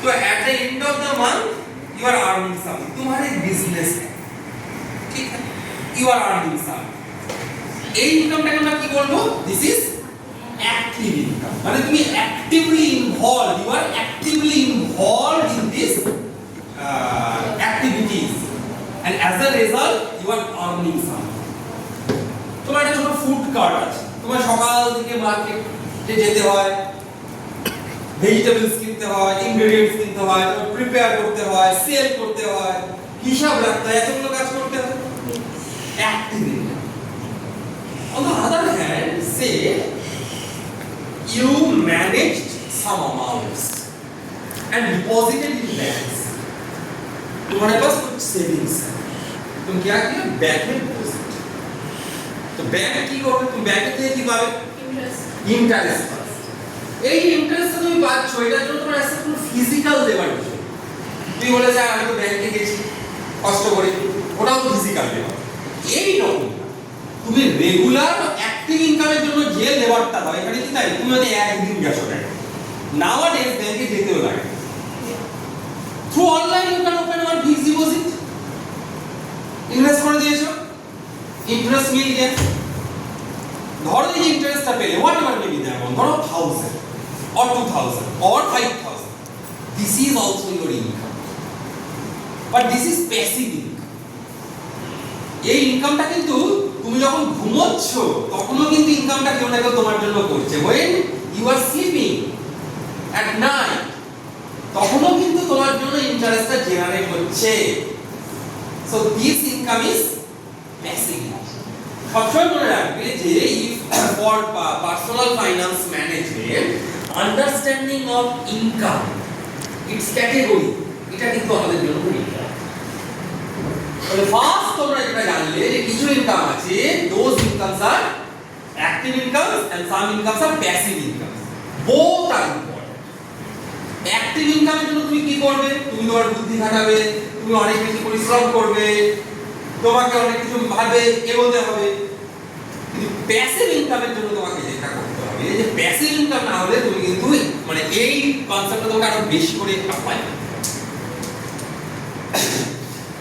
तो at the end of the month you are earning something, तुम्हारा एक बिजनेस है, ठीक है, यू आर अर्निंग समथिंग। এই ইনকামটাকে আমরা কি বলবো? দিস ইজ অ্যাক্টিভ ইনকাম, মানে তুমি actively involve, you are actively involve in this activities and as a result you are earning something. তোমার একটা ছোট ফুড কার্ট আছে, তোমার সকাল থেকে মার্কেটে যেতে হয়, ভেজিটেবলস কিনতে হয়, ইনগ্রেডিয়েন্টস কিনতে হয়, প্রিপেয়ার করতে হয়, সেল করতে হয়, হিসাব রাখতে হয়, এতগুলো কাজ করতে হয়, active income. On the other hand, say you managed some amounts and deposited in banks. तुम्हारे पास कुछ सेविंग्स है, तुम क्या किया? बैंक में डिपॉजिट। तो बैंक की करोगे, तुम बैंक থেকে কি পাবে? ইন্টারেস্ট পাবে। এই ইন্টারেস্ট তুমি পাচ্ছ, এটার জন্য তোমার আসলে কোনো ফিজিক্যাল দেওয়ার কিছু নেই। তুমি বলে যে আমি তো ব্যাংকে গেছি কষ্ট করে, ওটাও ফিজিক্যাল দেওয়া। এই রকম তুমি রেগুলার অ্যাক্টিভ ইনকামের জন্য যে লেবারটা হয়, এখানে কি তাই তুমি হয়তো একদিন গেছো ব্যাংকে, নাওয়াডেজ ব্যাংকে যেতেও লাগে। Through online you can open one fixed deposit, invest করে দিয়েছো, ইন্টারেস্ট মিল গেছে। ধরো এই ইন্টারেস্টটা পেলে whatever may be the amount, ধরো 1000 or 2000 or 5000, this is also your income, but this is passive income. এই ইনকামটা কিন্তু তুমি যখন ঘুমোচ্ছ তখনও কিন্তু ইনকামটা কেউ না কেউ তোমার জন্য করছে। when you are sleeping at night তখনও কিন্তু তোমার জন্য ইন্টারেস্টটা জেনারেট হচ্ছে। so this income is passive। সবসময় মনে রাখবে যে for personal finance management understanding of income its category, এটা কিন্তু আমাদের জন্য খুব ইম্পর্টেন্ট। তাহলে ফার্স্ট তোমরা যেটা জানলে যে কিছু ইনকাম আছে, those incomes are active incomes and some incomes are passive incomes, both are important। Active ইনকামের জন্য তুমি কি করবে? তুমি তোমার বুদ্ধি খাটাবে, তুমি অনেক বেশি পরিশ্রম করবে, তোমাকে অনেক কিছু ভাবে এগোতে হবে। কিন্তু প্যাসিভ ইনকামের জন্য তোমাকে যেটা করতে হবে, এই যে প্যাসিভ ইনকাম না হলে তুমি কিন্তু মানে এই কনসেপ্টটা তোমাকে আরো বেশি করে অ্যাপ্লাই করতে হবে।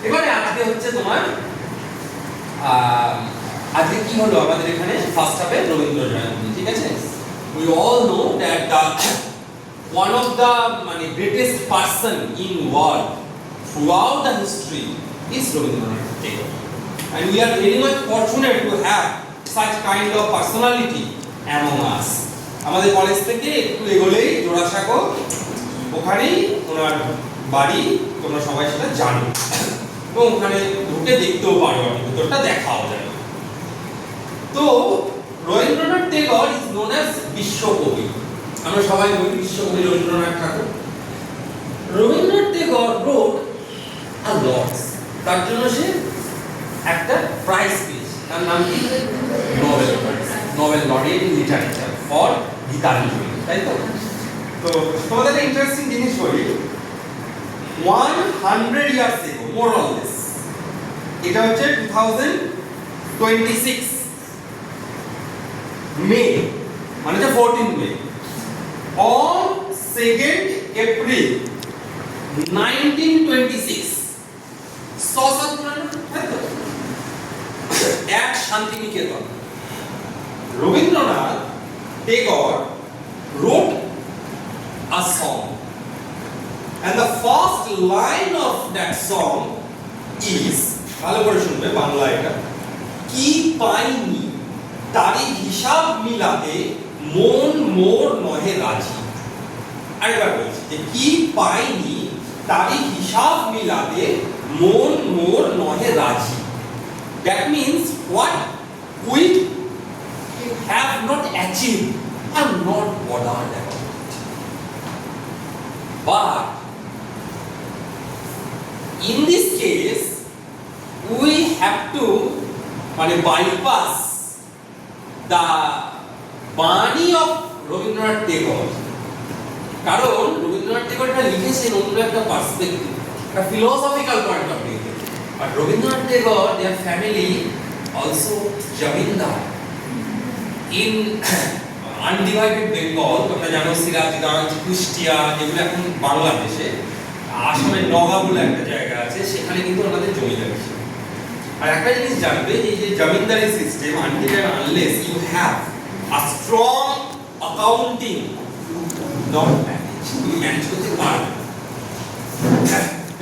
এবারে আজকে হচ্ছে তোমার আজকে কি হলো আমাদের এখানে ফার্স্ট হাফে রবীন্দ্র জয়ন্তী, ঠিক আছে? We all know that the one of the মানে greatest person in world throughout the history is Rabindranath Tagore, and we are very much fortunate to have such kind of personality among us। আমাদের college থেকে একটু এগোলেই জোড়াসাঁকো, ওখানেই ওনার বাড়ি, তোমরা সবাই সেটা জানো, এবং ওখানে ঢুকে দেখতেও পারো, ভিতরটা দেখাও যায়। তো Rabindranath Tagore is known as বিশ্বকবি, আমরা সবাই বলি বিশ্বকবি রবীন্দ্রনাথ ঠাকুর। রবীন্দ্রনাথ টেগর রোট আ লটস, তার জন্য সে একটা প্রাইজ পেয়েছে, তার নাম কি? Nobel prize, Nobel laureate in literature for Gitanjali, তাই তো? তো তোমাদের একটা ইন্টারেস্টিং জিনিস বলি, 100 years ago more or less, এটা হচ্ছে 2026 মে, মানে যে 14 মে, on 2nd April 1926 at Shantiniketan, Rabindranath Tagore wrote a song, and the first line of that song is, ভালো করে শুনবে বাংলা এটা, কি পাইনি তারি হিসাব মিলাতে মন মোর নহে রাজি। আরেকবার বলছি যে কি পাইনি তারি হিসাব মিলাতে মন মোর নহে রাজি। That means what we have not achieved, I'm not bothered about it, but in this case we have to bypass the বাণী of রবীন্দ্রনাথ টেগর, কারণ রবীন্দ্রনাথ টেগর এটা লিখেছেন অন্য একটা পার্সপেক্টিভ, একটা philosophical point of view, but Rabindranath Tagore their family also জমিনদার in undivided Bengal, তোমরা জানো সিরাজগঞ্জ, কুষ্টিয়া, যেগুলো এখন বাংলাদেশে, আসামের নগা বলে একটা জায়গা আছে, সেখানে কিন্তু আমাদের জমিদারি ছিল। আর একটা জিনিস জানবে যে এই যে জমিদারি system, until and unless you have a strong accounting not manage, তুমি ম্যানেজ করতে পারবে।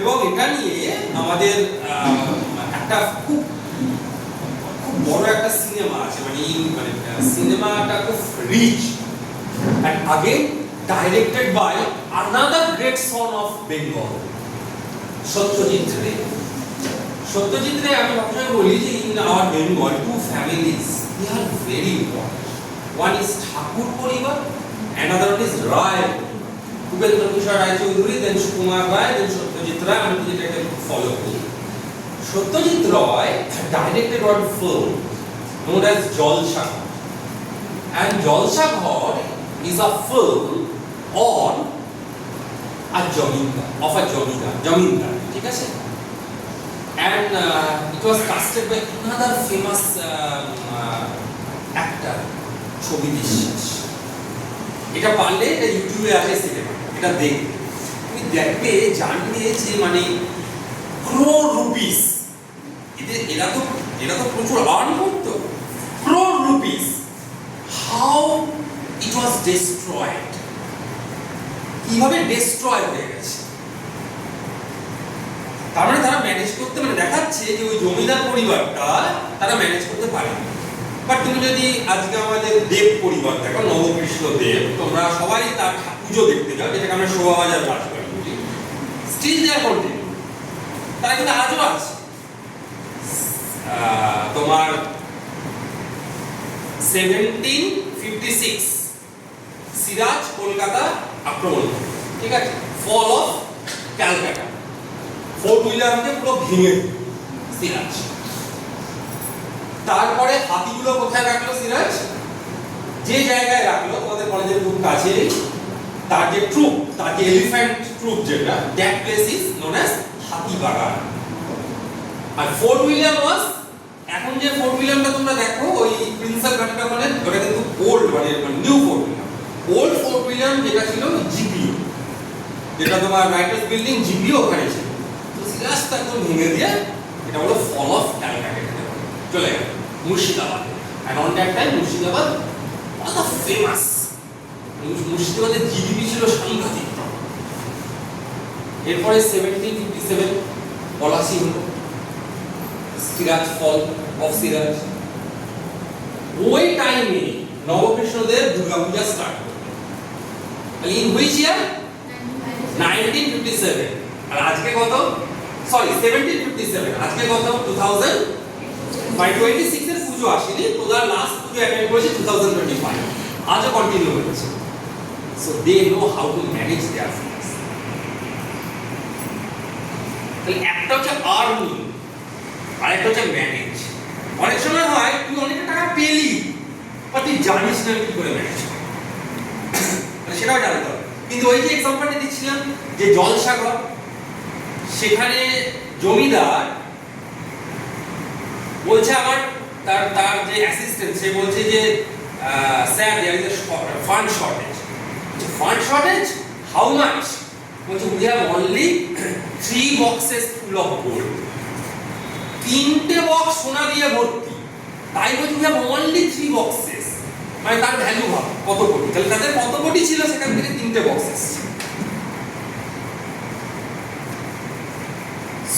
এবং এটা নিয়ে আমাদের একটা খুব খুব বড় একটা সিনেমা আছে, মানে সিনেমাটা খুব rich and again directed by another great son of Bengal, Satyajit Ray. Satyajit Ray, আমি সবসময় বলি যে in our Bengal two families they are very important. One is Thakur পরিবার, another one is Ray. Bhupendra Kishore Ray Choudhury, then Sukumar Ray, then Satyajit Ray. আমি যেটাকে follow করি, Satyajit Ray directed one film known as Jalshaghar, and Jalshaghar is a film on a jamindar, ঠিক আছে? And it was casted by another famous actor, ছবি বিশ্বাস। এটা পারলে এটা ইউটিউবে আছে সিনেমা, এটা দেখবে, তুমি দেখবে জানবে যে মানে crore rupees, এরা তো প্রচুর আর্ন করতো, crore rupees, how it was destroyed, কিভাবে destroy হয়ে গেছে। তার মানে তারা ম্যানেজ করতে, মানে দেখাচ্ছে যে ওই জমিদার পরিবারটা তারা ম্যানেজ করতে পারে। বাট তুমি যদি আজকে আমাদের দেব পরিবার দেখো, নবকৃষ্ণ দেব, তোমরা সবাই তার পুজো দেখতে যাও, যেটাকে আমরা শোভাবাজার রাজবাড়ি বলি, স্টিল দেয়ার কন্টিনিউ, তারা কিন্তু আজও আছে। তোমার 1756 সিরাজ কলকাতা আক্রমণ, ঠিক আছে, ফল অফ ক্যালকাটা, ফোর্ট উইলিয়ামকে পুরো ভেঙে সিরাজ। তারপরে হাতিগুলো কোথায় রাখলো সিরাজ? যে জায়গায় রাখলো তোমাদের কলেজের খুব কাছে, তার যে ট্রুপ, তার যে এলিফ্যান্ট ট্রুপ যেটা, that place is known as Hatibagan. আর ফোর্ট উইলিয়াম ওয়াজ, এখন যে ফোর্ট উইলিয়ামটা তোমরা দেখো ওই প্রিন্সেপ ঘাটটা, মানে ওটা কিন্তু ওল্ড, মানে new fort William. Old fort William যেটা ছিল জিপিও, যেটা তোমার রাইটার্স বিল্ডিং, জিপিও ওখানে ছিল। তো সিরাজটা একদম ভেঙে দিয়ে এটা হলো ফল অফ ক্যালকাটা, চলে গেল Murshidabad. And on that time Murshidabad was a famous, মুর্শিদাবাদের জিডিপি ছিল সাংঘাতিক। এরপরে 1757 পলাশি হলো, সিরাজ, ফল অফ সিরাজ। ওই টাইমে নবকৃষ্ণদের দুর্গাপূজা স্টার্ট করলো। In which year? 1957। আর আজকে কত? সরি 1757, আজকে কত? 2026 এর পুজো আসেনি, তোদের লাস্ট পুজো অ্যাটেন্ড করেছে 2025, আজও কন্টিনিউ হচ্ছে। So they know how to manage their finance. তাহলে একটা হচ্ছে আর্নিং, আর একটা হচ্ছে ম্যানেজ। অনেক সময় হয় তুই অনেক টাকা পেলি, বা তুই জানিস না কি করে ম্যানেজ করবি, সেটাও জানতে হবে। কিন্তু ওই যে এক্সাম্পলটা দিচ্ছিলাম যে জলসাগর, সেখানে জমিদার বলছে আমার, তার যে অ্যাসিস্ট্যান্ট, সে বলছে যে sir there is a fund shortage. Fund shortage, how much? বলছে we have only 3 boxes full of gold, 3টে বক্স সোনা দিয়ে ভর্তি। তাই বলছে উই হ্যাভ অনলি 3 boxes, মানে তার ভ্যালু ভাব কত কোটি। তাহলে তাদের কত কোটি ছিল, সেখান থেকে 3টে বক্স এসেছে।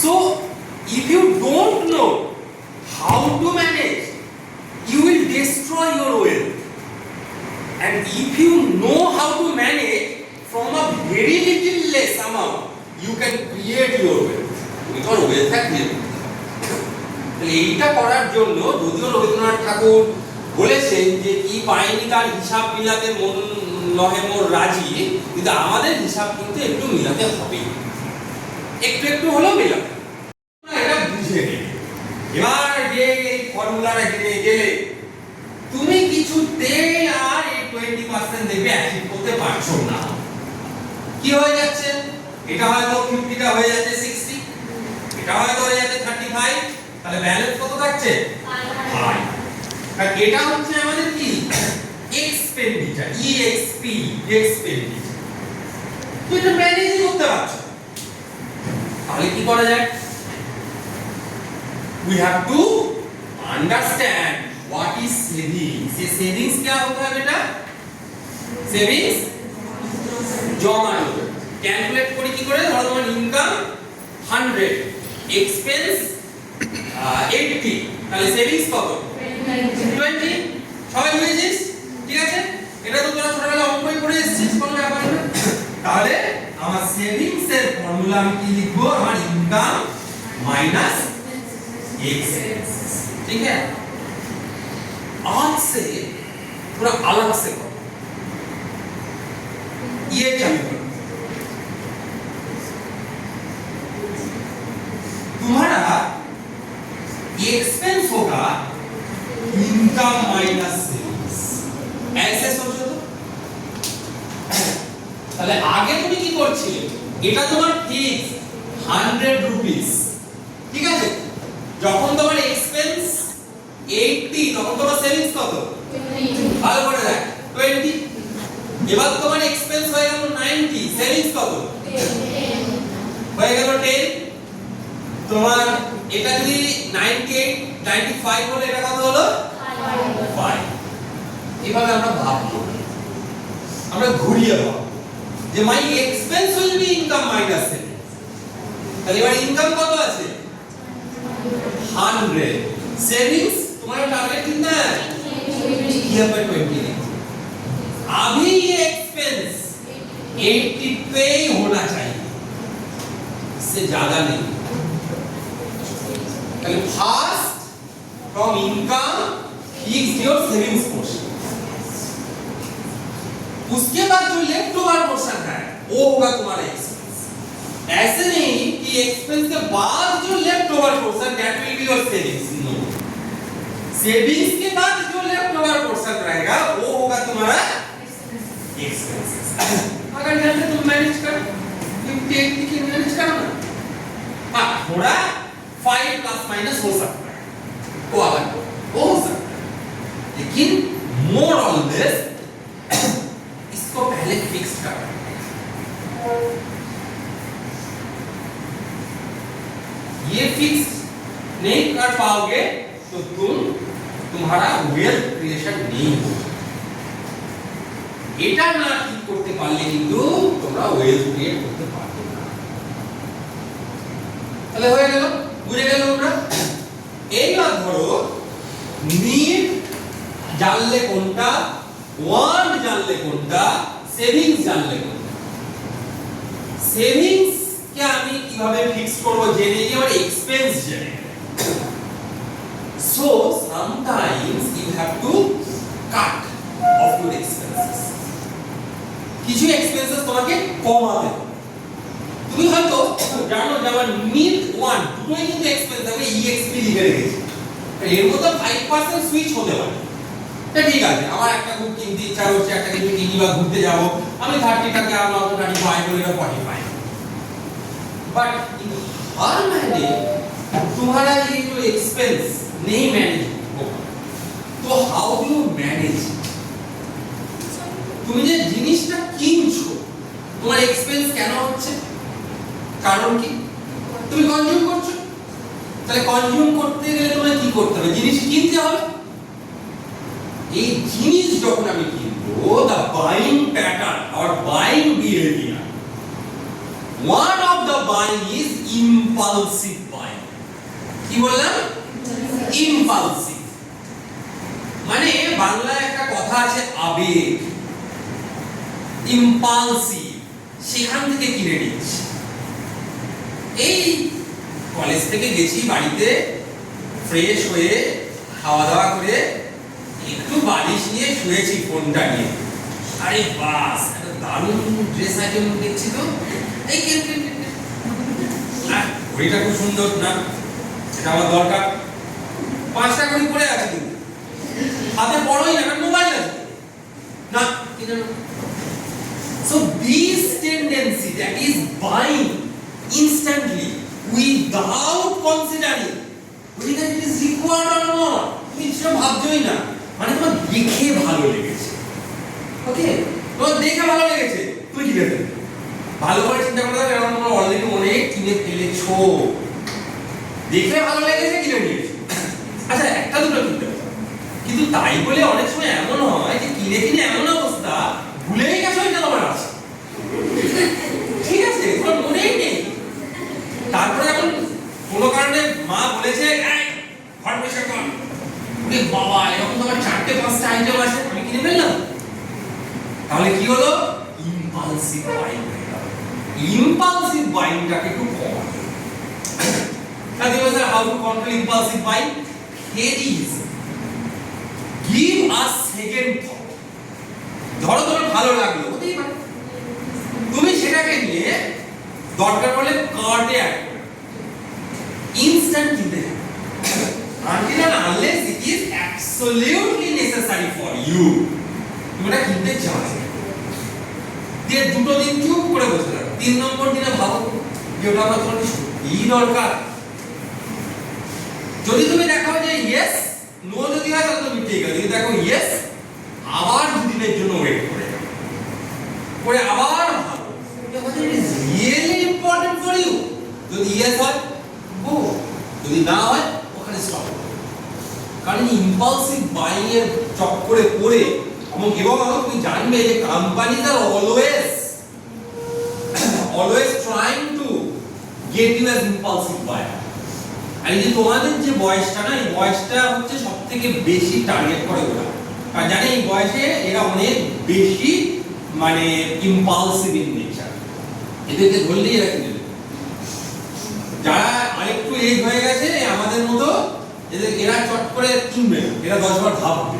So if you don't know how to manage, you will destroy your wealth. And if you know how to manage from a very little less amount, you can create your wealth. Because wealth থাকবে। তাহলে এইটা করার জন্য যদিও রবীন্দ্রনাথ ঠাকুর বলেছেন যে কি পায়নি তার হিসাব মিলাতে মন নহে মোর রাজি, কিন্তু আমাদের হিসাব কিন্তু একটু মিলাতে হবে, একটু একটু হলেও মিলাতে। এটা বুঝে নেবে। এবার যে এই ফর্মুলাটা জেনে গেলে তুমি কিছুতে আর এই 20% দেখবে অ্যাচিভ করতে পারছো না। কি হয়ে যাচ্ছে? এটা হয়তো 50টা হয়ে যাচ্ছে 60, এটা হয়তো হয়ে যাচ্ছে 35, তাহলে ব্যালেন্স কত থাকছে? 5। আর এটা হচ্ছে আমাদের কি? এক্সপেন্স। Expenditure, EXP, expenditure. তুই এটা ম্যানেজ করতে পারছ, তাহলে কি করা যায়? We have to understand what is savings. ये savings क्या होता है बेटा? Savings জমানো। ক্যালকুলেট করি কি করে? ধরো তোমার ইনকাম 100, এক্সপেন্স 80, তাহলে সেভিংস কত? 20। সবাই বুঝেছিস? ঠিক আছে, এটা তো তোরা ছোটবেলা অঙ্কই পড়ে এসেছিস, কোনো ব্যাপার না। তাহলে আমার সেভিংস এর ফর্মুলা আমি কি লিখবো? আমার ইনকাম माइनस एक्सपेंस। ठीक है, आज से थोड़ा अलग से करो, ये चालू करो। तुम्हारा एक्सपेंस होगा इनकम माइनस सेविंग्स, ऐसे सोचो तो। তাহলে আগে তুমি কি করছিলে? এটা তোমার ফিক্স 100 রুপিস, ঠিক আছে? যখন তোমার এক্সপেন্স 80 তখন তোমার সেভিংস কত? ভালো করে দেখ, 20। এবার তোমার এক্সপেন্স হয়ে গেল 90, সেভিংস কত? হয়ে গেল 10। তোমার এটা যদি 98 95 হলে এটা কত হলো? 5। এভাবে আমরা ভাববো, আমরা ঘুরিয়ে ভাববো যে my expense will be income minus savings. তাহলে এবার ইনকাম কত আছে? 100, सेविंग्स तुम्हारा टारगेट कितना है? यहाँ पर 20। अभी ये एक्सपेंस 80 पे ही होना चाहिए, इससे ज्यादा नहीं। First from income fix your savings portion, उसके बाद जो लेफ्ट ओवर पोर्शन है वो होगा तुम्हारा एक्सपेंस। ऐसे नहीं कि एक्सपेंस के बाद जो left over portion that will be your savings, no. Savings के बाद जो लेफ्ट ओवर पोर्शन रहेगा वो होगा तुम्हारा एक्सपेंसेस। अगर जैसे तुम मैनेज कर, तुम टेक की मैनेज करो ना, हां थोड़ा 5 प्लस माइनस हो सकता है, वो अलग हो सकता है, लेकिन मोर ऑन दिस इसको पहले फिक्स करना। ये फिक्स नहीं कर पाओगे तो तुम्हारा वेल्थ क्रिएशन नहीं होगा। এটা না ঠিক করতে পারলে কিন্তু তোমরা ওয়েলথ ক্রিয়েট করতে পারবে না। তাহলে হয়ে গেল, বুঝে গেল আমরা। এইবার ধরো নিড জানলে কোনটা, ওয়ান্ট জানলে কোনটা, সেভিংস জানলে কোনটা। সেভিংস কে আমি কিভাবে ফিক্স করব? জেনে নিয়ে আমার এক্সপেন্স জেনে। So sometimes you have to cut off your expenses. কিছু এক্সপেন্সেস তোমাকে কমাতে হবে। তুমি হয়তো জানো যে আমার নিড ওয়ান দুটোই কিন্তু এক্সপেন্স, আমি ইএক্সপি লিখে রেখেছি, এর মধ্যে 5% সুইচ হতে পারে। এটা ঠিক আছে, আমার একটা খুব কিনতে ইচ্ছা হচ্ছে, একটা কিছু কিনি বা ঘুরতে যাব, আমি 30 টাকা আমার 35 করে 45। बट हर महीने तुम्हारा ये जो एक्सपेंस नहीं मैनेज होगा, तो हाउ डू यू मैनेज? তুমি যে জিনিসটা কিনছো তোমার এক্সপেন্স কেন হচ্ছে? কারণ কি? তুমি কনজিউম করছো। তাহলে কনজিউম করতে গেলে তোমায় কি করতে হবে? জিনিস কিনতে হবে। এই জিনিস যখন আমি কিনবো, the buying pattern or buying behavior, one of the buying is impulsive buying. কি বললাম? impulsive মানে বাংলায় একটা কথা আছে আবেগ, impulsive, সেখান থেকে কিনে নিচ্ছি। এই কলেজ থেকে গেছি বাড়িতে, ফ্রেশ হয়ে খাওয়া দাওয়া করে একটু বালিশ নিয়ে শুয়েছি ফোনটা নিয়ে, আরে বাস একটা দারুণ ড্রেস আইটেম দেখছি তো, এই ঘড়িটা খুব সুন্দর না, এটা আমার দরকার। 5টা ঘড়ি পরে আছে কিন্তু হাতে পড়োই না, কারণ মোবাইল আছে না, কিনে নাও। So this tendency that is buying instantly without considering whether it is required or not, তুমি সেটা ভাবছোই না, মানে তোমার দেখে ভালো লেগেছে, ওকে, তোমার দেখে ভালো লেগেছে, তুমি কিনে ফেলবে। ভালো করে চিন্তা করে দেখো, কারণ তোমরা অলরেডি অনেক কিনে ফেলেছো। দেখে ভালো লেগেছে, কিনে নিয়েছো। আচ্ছা, একটা দুটো কিনতে পারো, কিন্তু তাই বলে অনেক সময় এমন হয় যে কিনে কিনে এমন অবস্থা ভুলেই গেছো এটা তোমার আছে, ঠিক আছে, তোমার মনেই নেই। তারপরে যখন কোনো কারণে মা বলেছে ঘর পরিষ্কার কর, বাবা এরকম তোমার 4-5টা আইটেম আছে, আমি কিনে ফেললাম, তাহলে কি হলো? Impulsive buying. ইম্পালসিভ বাইংটাকে একটু কমাতে হবে। How to control impulsive buying? Here is give a second thought. ধরো তোমার ভালো লাগলো, হতেই পারে, তুমি সেটাকে নিয়ে দরকার হলে কার্টে অ্যাড করো, ইনস্ট্যান্ট কিনতে যাবে, until and unless it is absolutely necessary for you, তুমি এটা কিনতে চাও। দিয়ে দুটো দিন চুপ করে বসে থাকো, 3 নম্বর দিনে ভাবো যে ওটা আমার তোমার সত্যিই দরকার। যদি তুমি দেখো যে ইয়েস, নো যদি হয় তাহলে তুমি ঠিক আছে, যদি দেখো ইয়েস, আবার 2 দিনের জন্য ওয়েট করে যাও, পরে আবার ভাবো যে it is really important for you. যদি ইয়েস হয় গো, যদি না হয় ওখানে স্টপ। কারণ ইম্পালসিভ বাইং এর চক্করে পড়ে এবং তুমি জানবে যে companies are always trying to get you as impulsive buyer. আর এই যে তোমাদের যে বয়সটা না, এই বয়সটা হচ্ছে সবথেকে বেশি টার্গেট করে ওরা, আর জানে এই বয়সে এরা অনেক বেশি মানে ইম্পালসিভ ইন নেচার, এদেরকে ধরলেই এরা কিনে নেবে। যারা আরেকটু এজ হয়ে গেছে আমাদের মতো, এরা চট করে কিনবে না, এরা 10 বার ভাববে।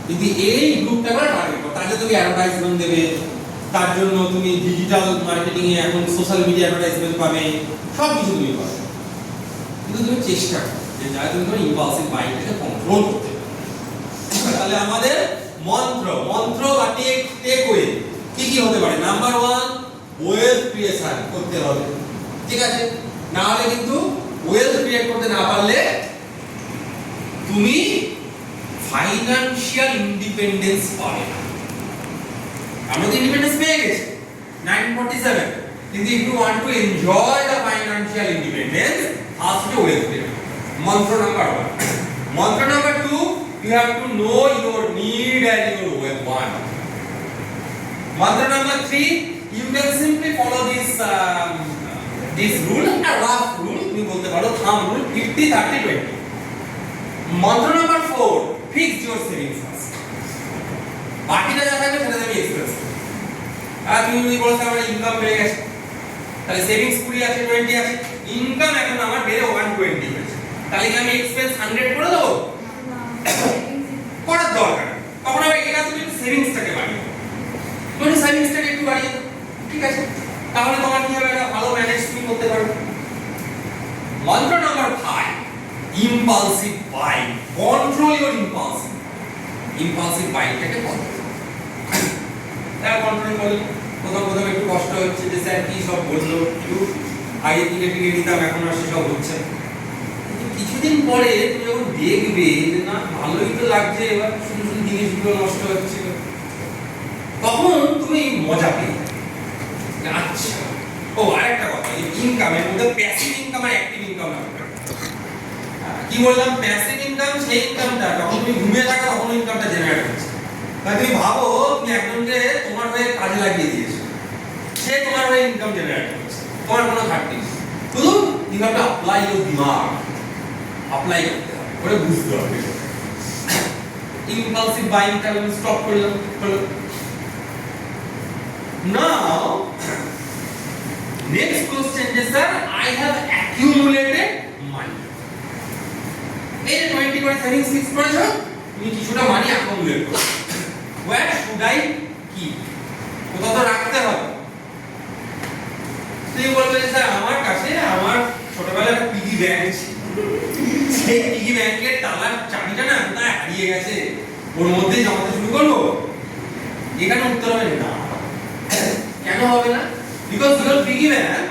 কিন্তু এই গ্রুপটা করে টার্গেট করো, তার জন্য তুমি অ্যাডভার্টাইজমেন্ট দেবে, তার জন্য তুমি ডিজিটাল মার্কেটিং এ এখন সোশ্যাল মিডিয়া অ্যাডভার্টাইজমেন্ট পাবে, সব কিছু তুমি পাবে। কিন্তু তুমি চেষ্টা করো যে যাতে তুমি তোমার ইম্পালসিভ বাইংটাকে কন্ট্রোল করতে পারো। তাহলে আমাদের মন্ত্র বা টেকওয়ে কি কি হতে পারে? নাম্বার 1, ওয়েলথ ক্রিয়েশন করতে হবে, ঠিক আছে? না হলে কিন্তু ওয়েলথ ক্রিয়েট করতে না পারলে তুমি ফাইনান্সিয়াল ইন্ডিপেন্ডেন্স পাবে না। আমরা তো ইন্ডিপেন্ডেন্স পেয়ে গেছি 1947, কিন্তু if you want to enjoy the financial independence, first to wealth creation. Mantra number 1. Mantra number 2, you have to know your need and your want. Mantra number 3, you can simply follow this rule, a rough rule, তুমি বলতে পারো thumb rule, 50-30-20. Mantra number 4, fix your savings first. বাকিটা যা থাকবে সেটা তুমি expense. আর তুমি যদি বলো আমার ইনকাম বেড়ে গেছে, তাহলে সেভিংস 20 আছে, 20 আছে, ইনকাম এখন আমার বেড়ে 120 হয়েছে, তাহলে কি আমি এক্সপেন্স 100 করে দেবো? করার দরকার। তখন আবার এটা তুমি সেভিংসটাকে বাড়িয়ে দাও, তুমি সেভিংসটাকে একটু বাড়িয়ে দাও, ঠিক আছে? তাহলে তোমার কি হবে? একটা ভালো ম্যানেজ তুমি করতে পারবে। মন্ত্র number 5, impulsive buying. Control your impulsive বাইংটাকে কন্ট্রোল। তার কন্ট্রোল করলে প্রথম একটু কষ্ট হচ্ছে যে স্যার কি সব বললো, একটু আগে থেকে নিতাম, এখন আর সেসব হচ্ছে। কিছুদিন পরে তুমি যখন দেখবে যে না ভালোই তো লাগছে, এবার শুধু শুধু জিনিসগুলো নষ্ট হচ্ছে, তখন তুমি মজা পেয়ে আচ্ছা। ও আরেকটা কথা, এই ইনকামের মধ্যে প্যাসিভ ইনকাম আর অ্যাক্টিভ ইনকাম কি বললাম? প্যাসিভ ইনকাম সেই ইনকামটা যখন তুমি ঘুমিয়ে থাকো তখন ইনকামটা জেনারেট হচ্ছে। তাই তুমি ভাবো তুমি একজনকে তোমার হয়ে কাজে লাগিয়ে দিয়েছো, সে তোমার হয়ে ইনকাম জেনারেট করছে, তোমার কোনো ঘাটতি নেই, শুধু you have to apply your দিমাগ, অ্যাপ্লাই করতে হবে, ওটা বুঝতে হবে। ইম্পালসিভ বাইংটা আমি স্টপ করলাম। নাও next question is sir, I have accumulated money. এই 20 করে সেভিংস ফিক্স করেছো, তুমি কিছুটা মানি অ্যাকুমুলেট করো। Where should I keep? কোথাও তো রাখতে হবে। তুমি বলবে যে স্যার আমার কাছে আমার ছোটবেলায় একটা পিগি ব্যাংক ছিল, সেই পিগি ব্যাংকের তালার চাবিটা না কোথায় হারিয়ে গেছে, ওর মধ্যেই জমাতে শুরু করবো। এখানে উত্তর হবে না। কেন হবে না? Because your piggy bank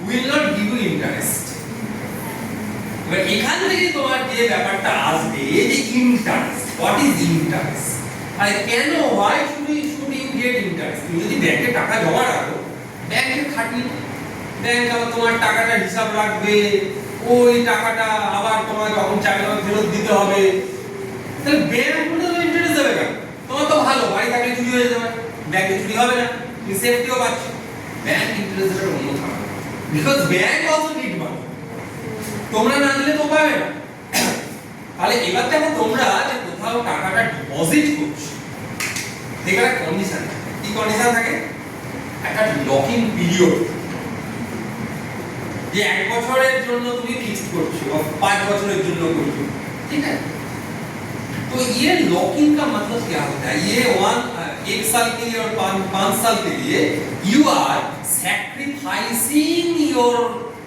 will not give you interest. এবার এখান থেকে তোমার যে ব্যাপারটা আসবে যে ইন্টারেস্ট, হোয়াট ইজ ইন্টারেস্ট? আর কেন হয় শুড ইউ গেট ইন্টারেস্ট? তুমি যদি ব্যাংকে টাকা জমা রাখো, ব্যাংকের খাটনি, ব্যাংক আবার তোমার টাকাটা হিসাব রাখবে, ওই টাকাটা আবার তোমার যখন চাইবে তখন ফেরত দিতে হবে, তাহলে ব্যাংক কোনো ইন্টারেস্ট দেবে কেন? তোমার তো ভালো, বাড়ি থাকলে চুরি হয়ে যাবে, ব্যাংকে চুরি হবে না, তুমি সেফটিও পাচ্ছ। ব্যাংক ইন্টারেস্ট দেবে অন্য কারণ, because bank also need money, তোমরা না দিলে তো পাবে না। তাহলে এবার দেখো তোমরা যে কোথাও টাকাটা ডিপোজিট করছো, এখানে কন্ডিশন থাকে। কি কন্ডিশন থাকে? একটা লকিং পিরিয়ড, যে 1 বছরের জন্য তুমি ফিক্সড করছো বা 5 বছরের জন্য করছো, ठीक है? तो ये लॉकिंग का मतलब क्या होता है? ये 1 साल के लिए और 5 साल के लिए you are sacrificing your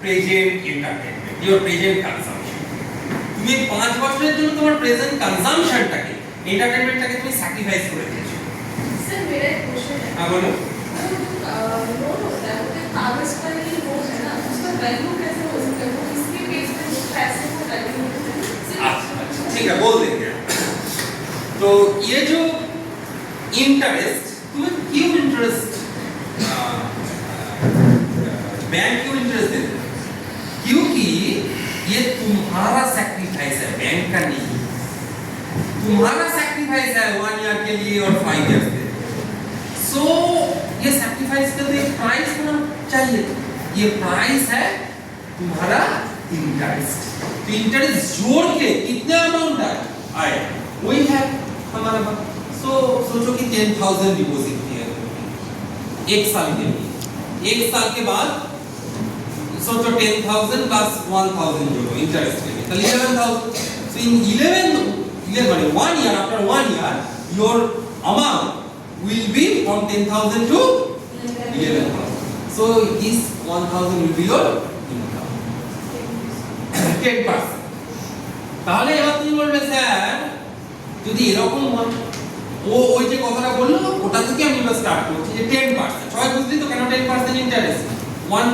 present entertainment, your present consumption. তুমি 5 বছরের জন্য তোমার প্রেজেন্ট কনজাম্পশনটাকে, এন্টারটেইনমেন্টটাকে তুমি স্যাক্রিফাইস করে দিয়েছো। सर मेरा एक क्वेश्चन है। হ্যাঁ বলো। नोट होता है, वो एक कागज का ही नोट है ना, उसका वैल्यू कैसे हो सकता है? वो इसके बेस पे पैसे का वैल्यू होता है। अच्छा ठीक है, बोल देंगे। तो ये जो इंटरेस्ट, तुम्हें क्यों इंटरेस्ट, बैंक क्यों इंटरेस्ट देते हैं? क्योंकि ये तुम्हारा सैक्रिफाइस है, बैंक का नहीं। तुम्हारा सैक्रिफाइस है 1 ईयर के लिए और 5 ईयर के लिए। सो ये सैक्रिफाइस का एक प्राइस होना चाहिए। ये प्राइस है तुम्हारा इंटरेस्ट। तो इंटरेस्ट जोड़ के कितना अमाउंट आए वही है हमारा पास। सो सोचो कि 10,000 डिपॉजिट किया है 1 साल के लिए, 1 साल के बाद सोचो 10,000 प्लस 1,000 जोड़ो इंटरेस्ट के लिए, तो 11,000। सो इन 1 year, after 1 year your amount will be from 10,000 to 11,000. So this 1,000 will be your income. 10%. তাহলে এবার তুমি বলবে স্যার যদি এরকম ওই যে কথাটা বললো ওটা থেকে আমি এবার স্টার্ট করছি যে 10%। সবাই বুঝলি তো কেন 10% interest?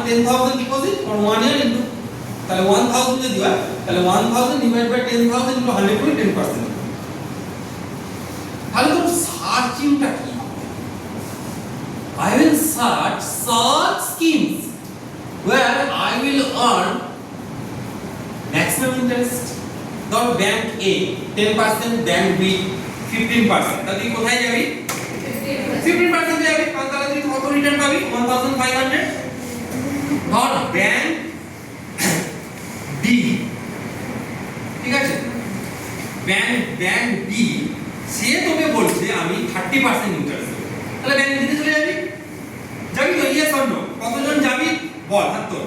10,000 deposit for 1 year into, তাহলে 1,000 যদি হয় তাহলে 1,000 ডিভাইড বাই 10,000 ইনটু 100 করে 10%। তাহলে তো সার্চিংটা কি? I will search such schemes where I will earn maximum interest. ধর ব্যাংক A 10%, ব্যাংক B 15%, তাহলে কোথায় যাবি? 15% যাবি। তাহলে তুই কত রিটার্ন পাবি? 1,500। ধর ব্যাংক B, ঠিক আছে, ব্যাংক B সে তোকে বলছে আমি 30% ইন্টারেস্ট দেব, তাহলে ব্যাংক দিতে চলে যাবি। যাবি তো? Yes or no? কতজন যাবি বল, হাত তোল।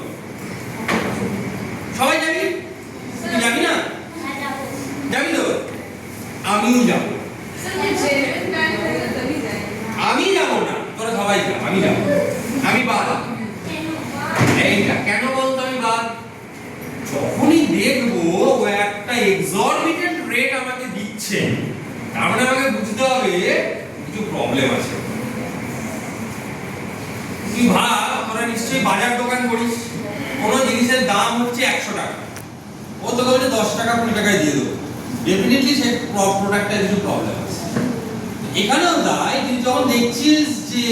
সবাই যাবি? তুই যাবি না? যাবি তো? আমিও যাব। আমি যাব না, তোরা সবাই যা, আমি যাব। আমি বাদ। এইটা কেন বলতো আমি বাদ? যখনই দেখবো ও একটা এক্সরবিটেন্ট রেট আমাকে দিচ্ছে, তার মানে আমাকে বুঝতে হবে কিছু প্রবলেম আছে। তুই ভাব, তোরা নিশ্চয়ই বাজার দোকান করিস, কোনো জিনিসের দাম হচ্ছে 100 টাকা, ও তোকে বলে 10 টাকা 20 টাকায় দিয়ে দেবো, ডেফিনেটলি সেই প্রোডাক্টটার কিছু প্রবলেম আছে। এখানেও তাই, তুই যখন দেখছিস যে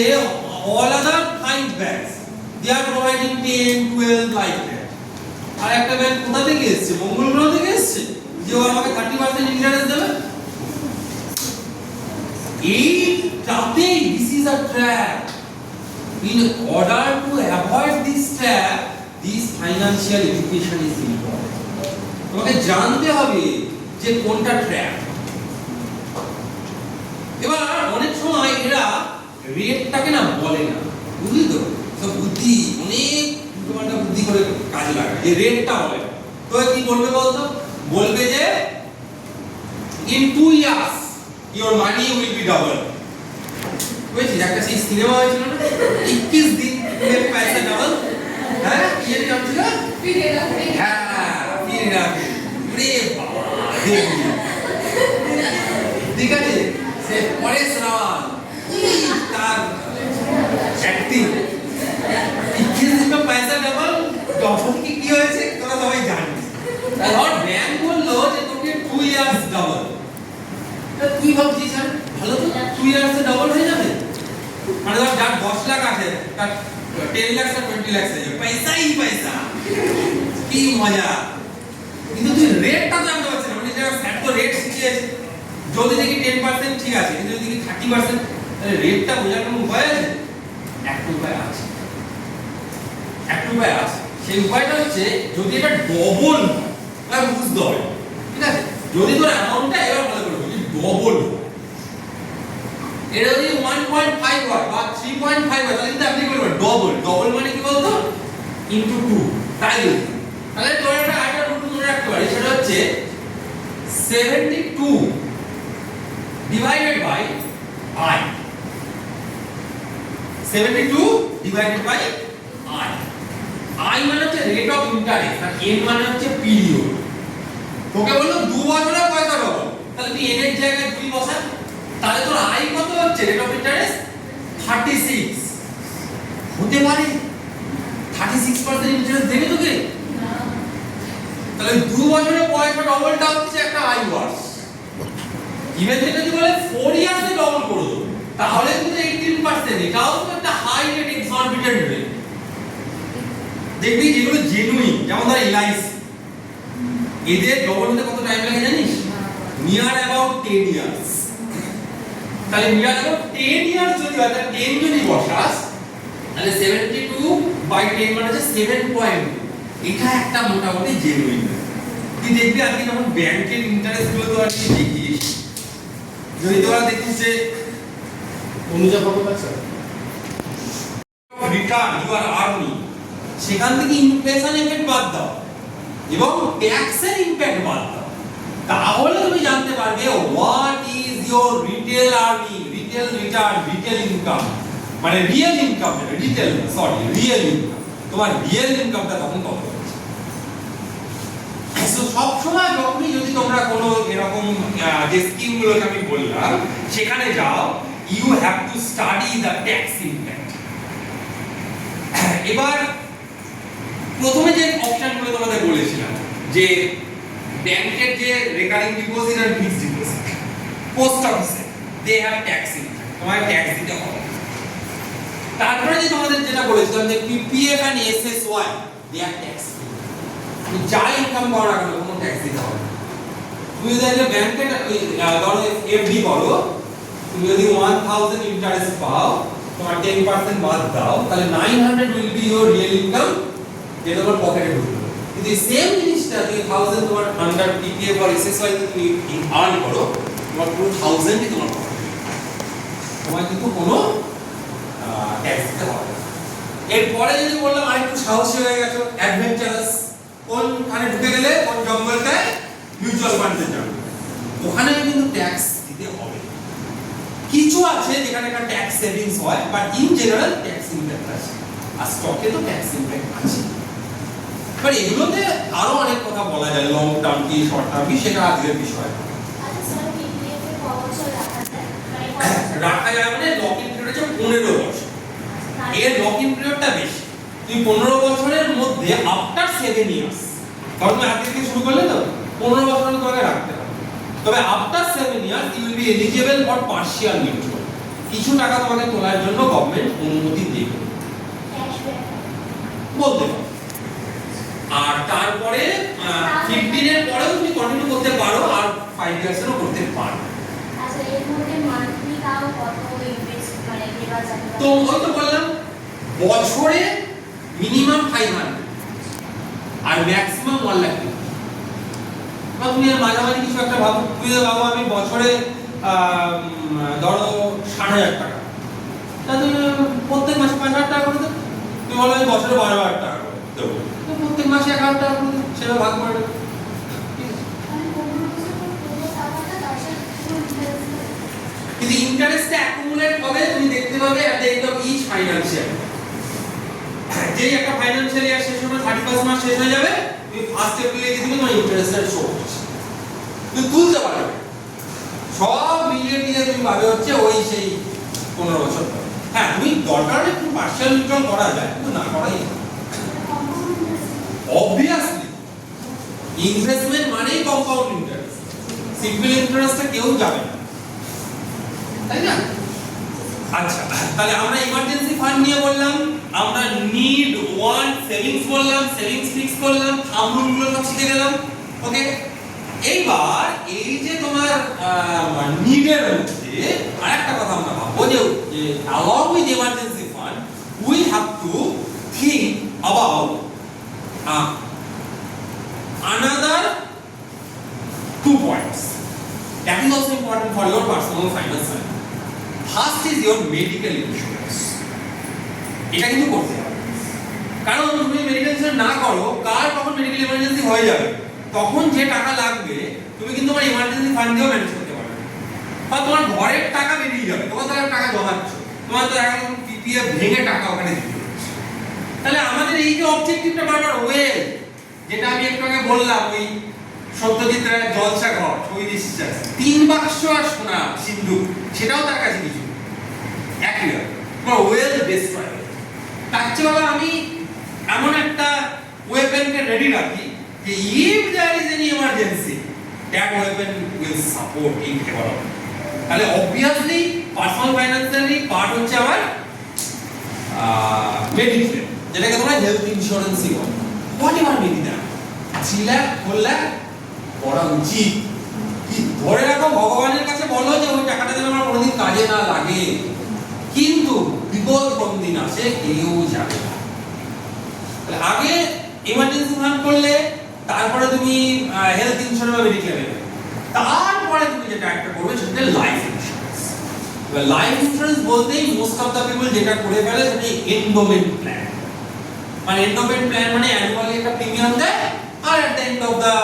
all other 5 banks they are providing 10, 12 like that, আর একটা ব্যাংক কোথা থেকে এসেছে? মঙ্গল গ্রহ থেকে এসেছে, যে ও আমাকে 30% ইন্টারেস্ট দেবে। এইটাতেই this is a trap. In order to avoid this trap, this financial education is important. তোমাকে জানতে হবে যে কোনটা ট্র্যাপ। এবার অনেক সময় এরা রেটটাকে না বলে না, বুঝলি তো? সব বুদ্ধি, অনেক তোমার বুদ্ধি করে কাজে লাগে, যে রেটটা বলে না। তো কি বলবে বলতো? বলবে যে in 2 years your money will be double. বুঝছিস? একটা সেই সিনেমা হয়েছিল না, 21 দিন में पैसा डबल। হ্যাঁ কি নাম ছিল? फिर হ্যাঁ ফিরে রাখবে। রে বাবা দেখি, ঠিক আছে, সে পরেশ রাওয়াল তার অ্যাক্টিং 21 দিন में पैसा डबल। তখন কি হয়েছে তোরা সবাই জানিস। ধর ব্যাংক বললো যে তোকে 2 ইয়ার্স ডাবল, তুই ভাবছিস স্যার ভালো তো 2 ইয়ার্সে ডবল হয়ে যাবে, মানে ধর যার 10 লাখ আছে তার 10 লাখ আর 20 লাখ হয়ে যাবে, পয়সাই পয়সা, কি মজা। কিন্তু তুই রেটটা জানতে পারছিস না, মানে যারা স্যার তো রেট শিখিয়েছে, যদি দেখি 10% ঠিক আছে, কিন্তু যদি দেখি 30% তাহলে রেটটা বোঝার কোনো উপায় আছে? একটা উপায় আছে, একটা উপায় আছে। সেই উপায়টা হচ্ছে যদি এটা ডবল হয় বুঝতে হবে, ঠিক আছে? যদি তোর অ্যামাউন্টটা এবার ভালো করে বুঝি ডবল, এটা যদি 1.5 হয় বা 3.5 হয় তাহলে কিন্তু আপনি করবেন ডবল। ডবল মানে কি বলতো? ইনটু 2, তাই বলি। তাহলে তোর একটা আইডিয়া রুট মনে রাখতে পারিস, সেটা হচ্ছে 72 divided by i, 72 divided by i। i মানে হচ্ছে রেট অফ ইন্টারেস্ট আর n মানে হচ্ছে পিরিয়ড। তোকে বললো 2 বছরে পয়সা ডবল, তাহলে তুই n এর জায়গায় 2 বসা, তাহলে তোর i কত হচ্ছে রেট অফ ইন্টারেস্ট? 36 হতে পারে। 36% ইন্টারেস্ট দেবে তোকে? না। তাহলে 2 বছরে পয়সা ডবলটা হচ্ছে একটা i ওয়ার্স। ইভেন যদি বলে 4 ইয়ার্সে ডবল করে দেবো, তাহলে কিন্তু 18%, এটাও তো একটা হাই রেট, এক্সরবিটেন্ট রেট। দেখবি যেগুলো জেনুইন, যেমন ধর এলআইসি, এদের ডবল হতে কত টাইম লাগে জানিস? Near about 10 years. তাহলে নিয়ার অ্যাবাউট 10 ইয়ার্স যদি হয়, তাহলে 10 যদি বসাস, তাহলে 72 বাই 10 মানে হচ্ছে 7.2। এটা একটা মোটামুটি জেনুইন। তুই দেখবি আজকে যখন ব্যাংকের ইন্টারেস্ট গুলো তো আর কি দেখিস, যদি তোরা দেখিস যে অনুজা কত পাচ্ছে রিটার্ন ইউ আর আর্নিং, সেখান থেকে ইনফ্লেশন এফেক্ট বাদ দাও এবং ট্যাক্সের ইমপ্যাক্ট বাদ দাও, তাহলে তুমি জানতে পারবে what is your retail earning, retail return, retail income, মানে real income, retail sorry real income, তোমার রিয়েল ইনকামটা তখন কত হচ্ছে। সো সব সময় যখনই যদি তোমরা কোনো এরকম যে স্কিমগুলোকে আমি বললাম সেখানে যাও, you have to study the tax impact. এবার প্রথমে যে অপশনগুলো তোমাদের বলেছিলাম যে ব্যাংকের যে রেকারিং ডিপোজিট আর ফিক্সড ডিপোজিট, পোস্ট অফিসে দে হ্যাভ ট্যাক্স ইনকাম, তোমায় ট্যাক্স দিতে হবে। তারপরে যে তোমাদের যেটা বলেছিলাম যে PPF and SSY they have tax, তুমি যা ইনকাম করো না কেন কোনো ট্যাক্স দিতে হবে। তুমি যদি ব্যাংকে ধরো এফডি করো, তুমি যদি 1000 ইন্টারেস্ট পাও, তোমার 10% বাদ দাও, তাহলে 900 will be your real income, যেটা তোমার পকেটে ঢুকবে। কিন্তু এই সেম জিনিসটা তুমি 1000 তোমার আন্ডার পিপিএফ আর এসএসওয়াই তুমি আর্ন করো, তোমার পুরো 1000ই তোমার পকেটে, তোমার কিন্তু কোনো ট্যাক্স দিতে হবে না। এরপরে যদি বললাম আরেকটু সাহসী হয়ে গেছো, অ্যাডভেঞ্চারাস, কোনখানে ঢুকে গেলে কোন জঙ্গলটায় মিউচুয়াল ফান্ডে যাবে, ওখানে কিন্তু ট্যাক্স দিতে হবে। কিছু আছে যেখানে একটা ট্যাক্স সেভিংস হয়, but in general tax impact আছে, আর স্টকে তো ট্যাক্স ইমপ্যাক্ট আছে। বাট এগুলোতে আরো অনেক কথা বলা যায়, লং টার্ম কি শর্ট টার্ম কি, সেটা আজকের বিষয়। রাখা যায় মানে লক ইন পিরিয়ড হচ্ছে 15 বছর, এর লক ইন পিরিয়ডটা বেশি। তুমি 15 বছরের মধ্যে আফটার 7 ইয়ার্স, কারণ তুমি আগে থেকে শুরু করলে তো 15 বছর তোমাকে রাখতে হবে, তবে after 7 years you will be eligible for partial withdrawal, কিছু টাকা তোমাকে তোলার জন্য গভর্নমেন্ট অনুমতি দেবে বলতে পারো। আর তারপরে 15 এর পরেও তুমি কন্টিনিউ করতে পারো, আর 5 ইয়ার্সেরও করতে পারো। আচ্ছা, এর মধ্যে মান্থলি তাও কত ইনভেস্ট মানে দেওয়া যাবে? তো ওই তো বললাম বছরে মিনিমাম 500 আর ম্যাক্সিমাম 1 লাখ। বা তুমি এর মাঝামাঝি কিছু একটা ভাবো, তুমি ভাবো আমি বছরে ধরো 60,000 টাকা, তাহলে প্রত্যেক মাসে 5,000 টাকা করে দেবো। তুমি বলো আমি বছরে 12,000 টাকা করে দেবো, তো প্রত্যেক মাসে 1,000 টাকা করে দেবো, সেটা ভাগ করে দেবো। কিন্তু ইন্টারেস্টটা অ্যাকুমুলেট হবে, তুমি দেখতে পাবে at the end of each financial. যেই একটা ফাইনান্সিয়াল ইয়ার শেষ হবে, 31 মাস শেষ হয়ে যাবে, তুমি ফার্স্ট এপ্রিলে গিয়ে দিবে তোমার ইন্টারেস্টটা শো হচ্ছে, তুমি তুলতে পারবে। সব মিলিয়ে নিয়ে তুমি ভাবে হচ্ছে ওই সেই 15 বছর পর। হ্যাঁ, তুমি দরকার হলে একটু পার্শিয়াল উইথড্রল করা যায়, কিন্তু না করাই অবভিয়াসলি। ইনভেস্টমেন্ট মানেই কম্পাউন্ড ইন্টারেস্ট, সিম্পল ইন্টারেস্টে কেউ যাবে না। তাই না? আচ্ছা, তাহলে আমরা ইমার্জেন্সি ফান্ড নিয়ে বললাম, আমরা নিড, ওয়ান্ট, সেভিংস বললাম, সেভিংস ফিক্স করলাম, থাম রুলগুলো সব শিখে গেলাম। ওকে, এইবার এই যে তোমার নিডের মধ্যে আরেকটা কথা আমরা ভাববো যে along with emergency fund we have to think about another 2 points that is also important for your personal finance. First is your medical insurance. এটা কিন্তু করতে হবে, কারণ তুমি মেডিকেল ইন্স্যুরেন্স না করো, কার কখন মেডিকেল ইমার্জেন্সি হয়ে যাবে, তখন যে টাকা লাগবে তুমি কিন্তু তোমার ইমার্জেন্সি ফান্ড দিয়েও ম্যানেজ করতে পারবে, বা তোমার ঘরের টাকা বেরিয়ে যাবে, তোমার তো টাকা জমাচ্ছ, তোমার তো এখন পিপিএফ ভেঙে টাকা ওখানে দিতে হচ্ছে। তাহলে আমাদের এই যে অবজেক্টিভটা বারবার ওয়েল, যেটা আমি একটু আগে বললাম, ওই সত্যজিৎ রায়ের জলসা ঘর, ওই বিশ্বাস 3 বাক্স আর সোনা সিন্ধুক, সেটাও তার কাছে কিছু একই তোমার ওয়েল ডেস্ট্রয়। তার চেয়ে বলা আমি এমন একটা ওয়েপেনকে রেডি রাখি যে if there is any emergency that weapon will support in favor of. তাহলে obviously personal financially পার্ট হচ্ছে আমার মেডিক্লেম, যেটাকে তোমরা হেলথ ইন্স্যুরেন্সই বলো। What ever maybe that 3 lakh 4 lakh করা উচিত। কি ধরে রাখো, ভগবানের কাছে বলো যে ওই টাকাটা যেন আমার কোনোদিন কাজে না লাগে, কিন্তু বিপদ কোন দিন আসে কেউ জানে না। আগে ইমার্জেন্সি ফান্ড করলে, তারপরে তুমি হেলথ ইন্স্যুরেন্স বা মেডিক্লেম নেবে, তারপরে তুমি যেটা একটা করবে সেটা লাইফ ইন্স্যুরেন্স। এবার লাইফ ইন্স্যুরেন্স বলতেই মোস্ট অফ দ্য পিপল যেটা করে ফেলে সেটা এন্ডোমেন্ট প্ল্যান। মানে এন্ডোমেন্ট প্ল্যান মানে অ্যানুয়ালি একটা প্রিমিয়াম দেয়, আর at the end of the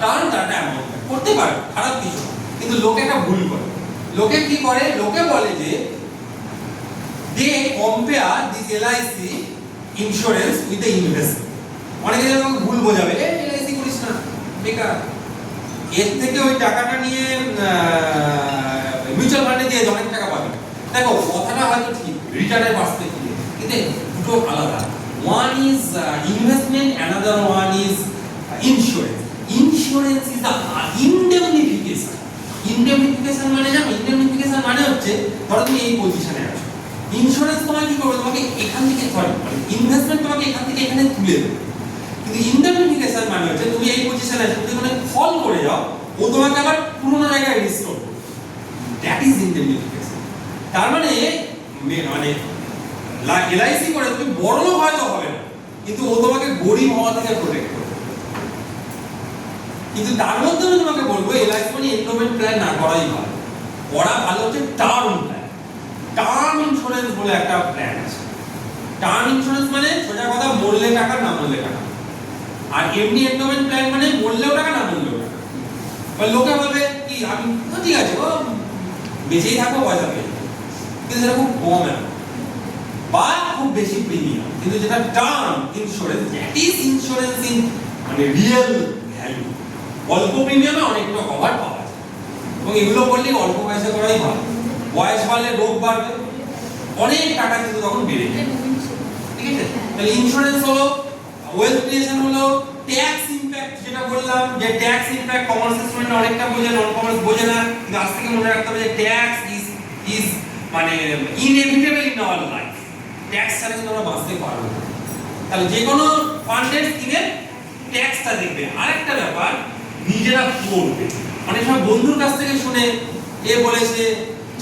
term তারটা অ্যামাউন্ট করতে পারে, খারাপ কিছু না। কিন্তু লোকে একটা ভুল করে, লোকে কি করে, লোকে বলে যে they compare this LIC insurance with the investment. অনেকে যেমন ভুল বোঝাবে, এলআইসি করিস না, বেকার, এর থেকে ওই টাকাটা নিয়ে মিউচুয়াল ফান্ডে দিয়ে অনেক টাকা পাবে। দেখো কথাটা হয়তো ঠিক রিটার্নের পার্সপেক্টিভ, কিন্তু দুটো আলাদা। One is investment, another one is insurance. Insurance is the indemnification. Indemnification মানে জানো, ইনডেমনিফিকেশন মানে হচ্ছে ধরো তুমি এই পজিশনে আছো, ইন্স্যুরেন্স তোমাকে কি করবে, তোমাকে এখান থেকে ইনভেস্টমেন্ট তোমাকে এখান থেকে এখানে তুলে দেবে। কিন্তু ইনডেমনিফিকেশন মানে হচ্ছে তুমি এই পজিশনে আছো, তুমি মানে ফল করে যাও, ও তোমাকে আবার পুরোনো জায়গায় রিস্টোর করবে। That is indemnification. তার মানে এলআইসি করে তুমি বড় লোক হয়তো হবে না, কিন্তু ও তোমাকে গরিব হওয়া থেকে প্রোটেক্ট করবে। কিন্তু তার মধ্যে আমি তোমাকে বলবো এলআইসি মানে এন্ডোমেন্ট প্ল্যান না করাই ভালো। করা ভালো হচ্ছে টার্ম প্ল্যান। টার্ম ইন্স্যুরেন্স বলে একটা প্ল্যান আছে। টার্ম ইন্স্যুরেন্স মানে সোজা কথা মরলে টাকা না মরলে টাকা, আর এমনি এন্ডোমেন্ট প্ল্যান মানে মরলেও টাকা না মরলেও টাকা। বা লোকে বলবে কি আমি ঠিক আছে ও বেঁচেই থাকবো, পয়সা পেয়ে, কিন্তু সেটা খুব কম বা খুব বেশি প্রিমিয়াম। কিন্তু যেটা term insurance, that is insurance in মানে রিয়েল ভ্যালু। অল্প প্রিমিয়ামে অনেকটা কভার পাওয়া যায়, এবং এগুলো করলে অল্প পয়সা করাই ভালো। বয়স বাড়লে রোগ বাড়বে, অনেক টাকা কিন্তু তখন বেড়ে যায়। ঠিক আছে, তাহলে ইন্স্যুরেন্স হলো, ওয়েলথ ক্রিয়েশন হলো, ট্যাক্স ইমপ্যাক্ট যেটা বললাম যে ট্যাক্স ইমপ্যাক্ট কমার্স স্টুডেন্ট অনেকটা বোঝে, নন কমার্স বোঝে না। কিন্তু আজ থেকে মনে রাখতে হবে যে ট্যাক্স ইজ মানে inevitable in our life. Tax ছাড়া কিন্তু আমরা বাঁচতে পারবো না। তাহলে যে কোনো ফান্ডের স্কিমে ট্যাক্সটা দেখবে। আরেকটা ব্যাপার, নিজেরা করবে। অনেক সময় বন্ধুর কাছ থেকে শুনে এ বলেছে,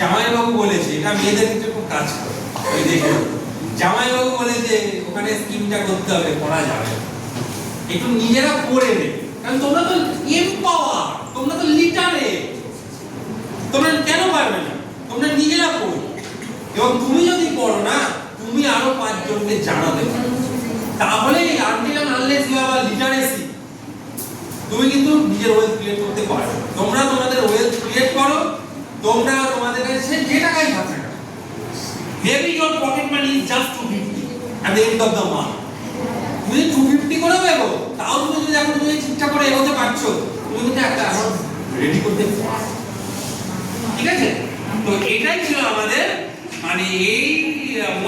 জামাইবাবু বলেছে, এটা মেয়েদের ক্ষেত্রে খুব কাজ করে। ওই দেখে জামাইবাবু বলেছে ওখানে স্কিমটা করতে হবে, করা যাবে, একটু নিজেরা করে নেবে। কারণ তোমরা তো এমপাওয়ার, তোমরা তো লিটারেট, তোমরা কেন পারবে না? তোমরা নিজেরা করো, এবং তুমি যদি করো না, তুমি আরো 5 জনকে জানাতে পারো। তাহলে until and unless you have a literacy, তুমি কিন্তু নিজের ওয়েলথ ক্রিয়েট করতে পারো। তোমরা তোমাদের ওয়েলথ ক্রিয়েট করো, তোমরা তোমাদের কাছে যে টাকাই থাকে না, maybe your pocket money is just 250 at the end of the month. তুমি 250 করে দেবো, তাও তুমি যদি এখন তুমি ঠিকঠাক করে এগোতে পারছো, তুমি কিন্তু একটা অ্যামাউন্ট রেডি করতে পারো। ঠিক আছে, তো এটাই ছিল আমাদের মানে এই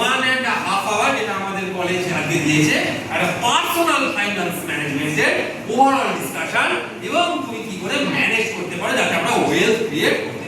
1.5 আওয়ার যেটা আমাদের কলেজ আগে দিয়েছে, একটা পার্সোনাল ফাইন্যান্স ম্যানেজমেন্টের ওভারঅল ডিসকাশন, এবং তুমি কি করে ম্যানেজ করতে পারো যাতে আমরা ওয়েলথ ক্রিয়েট করতে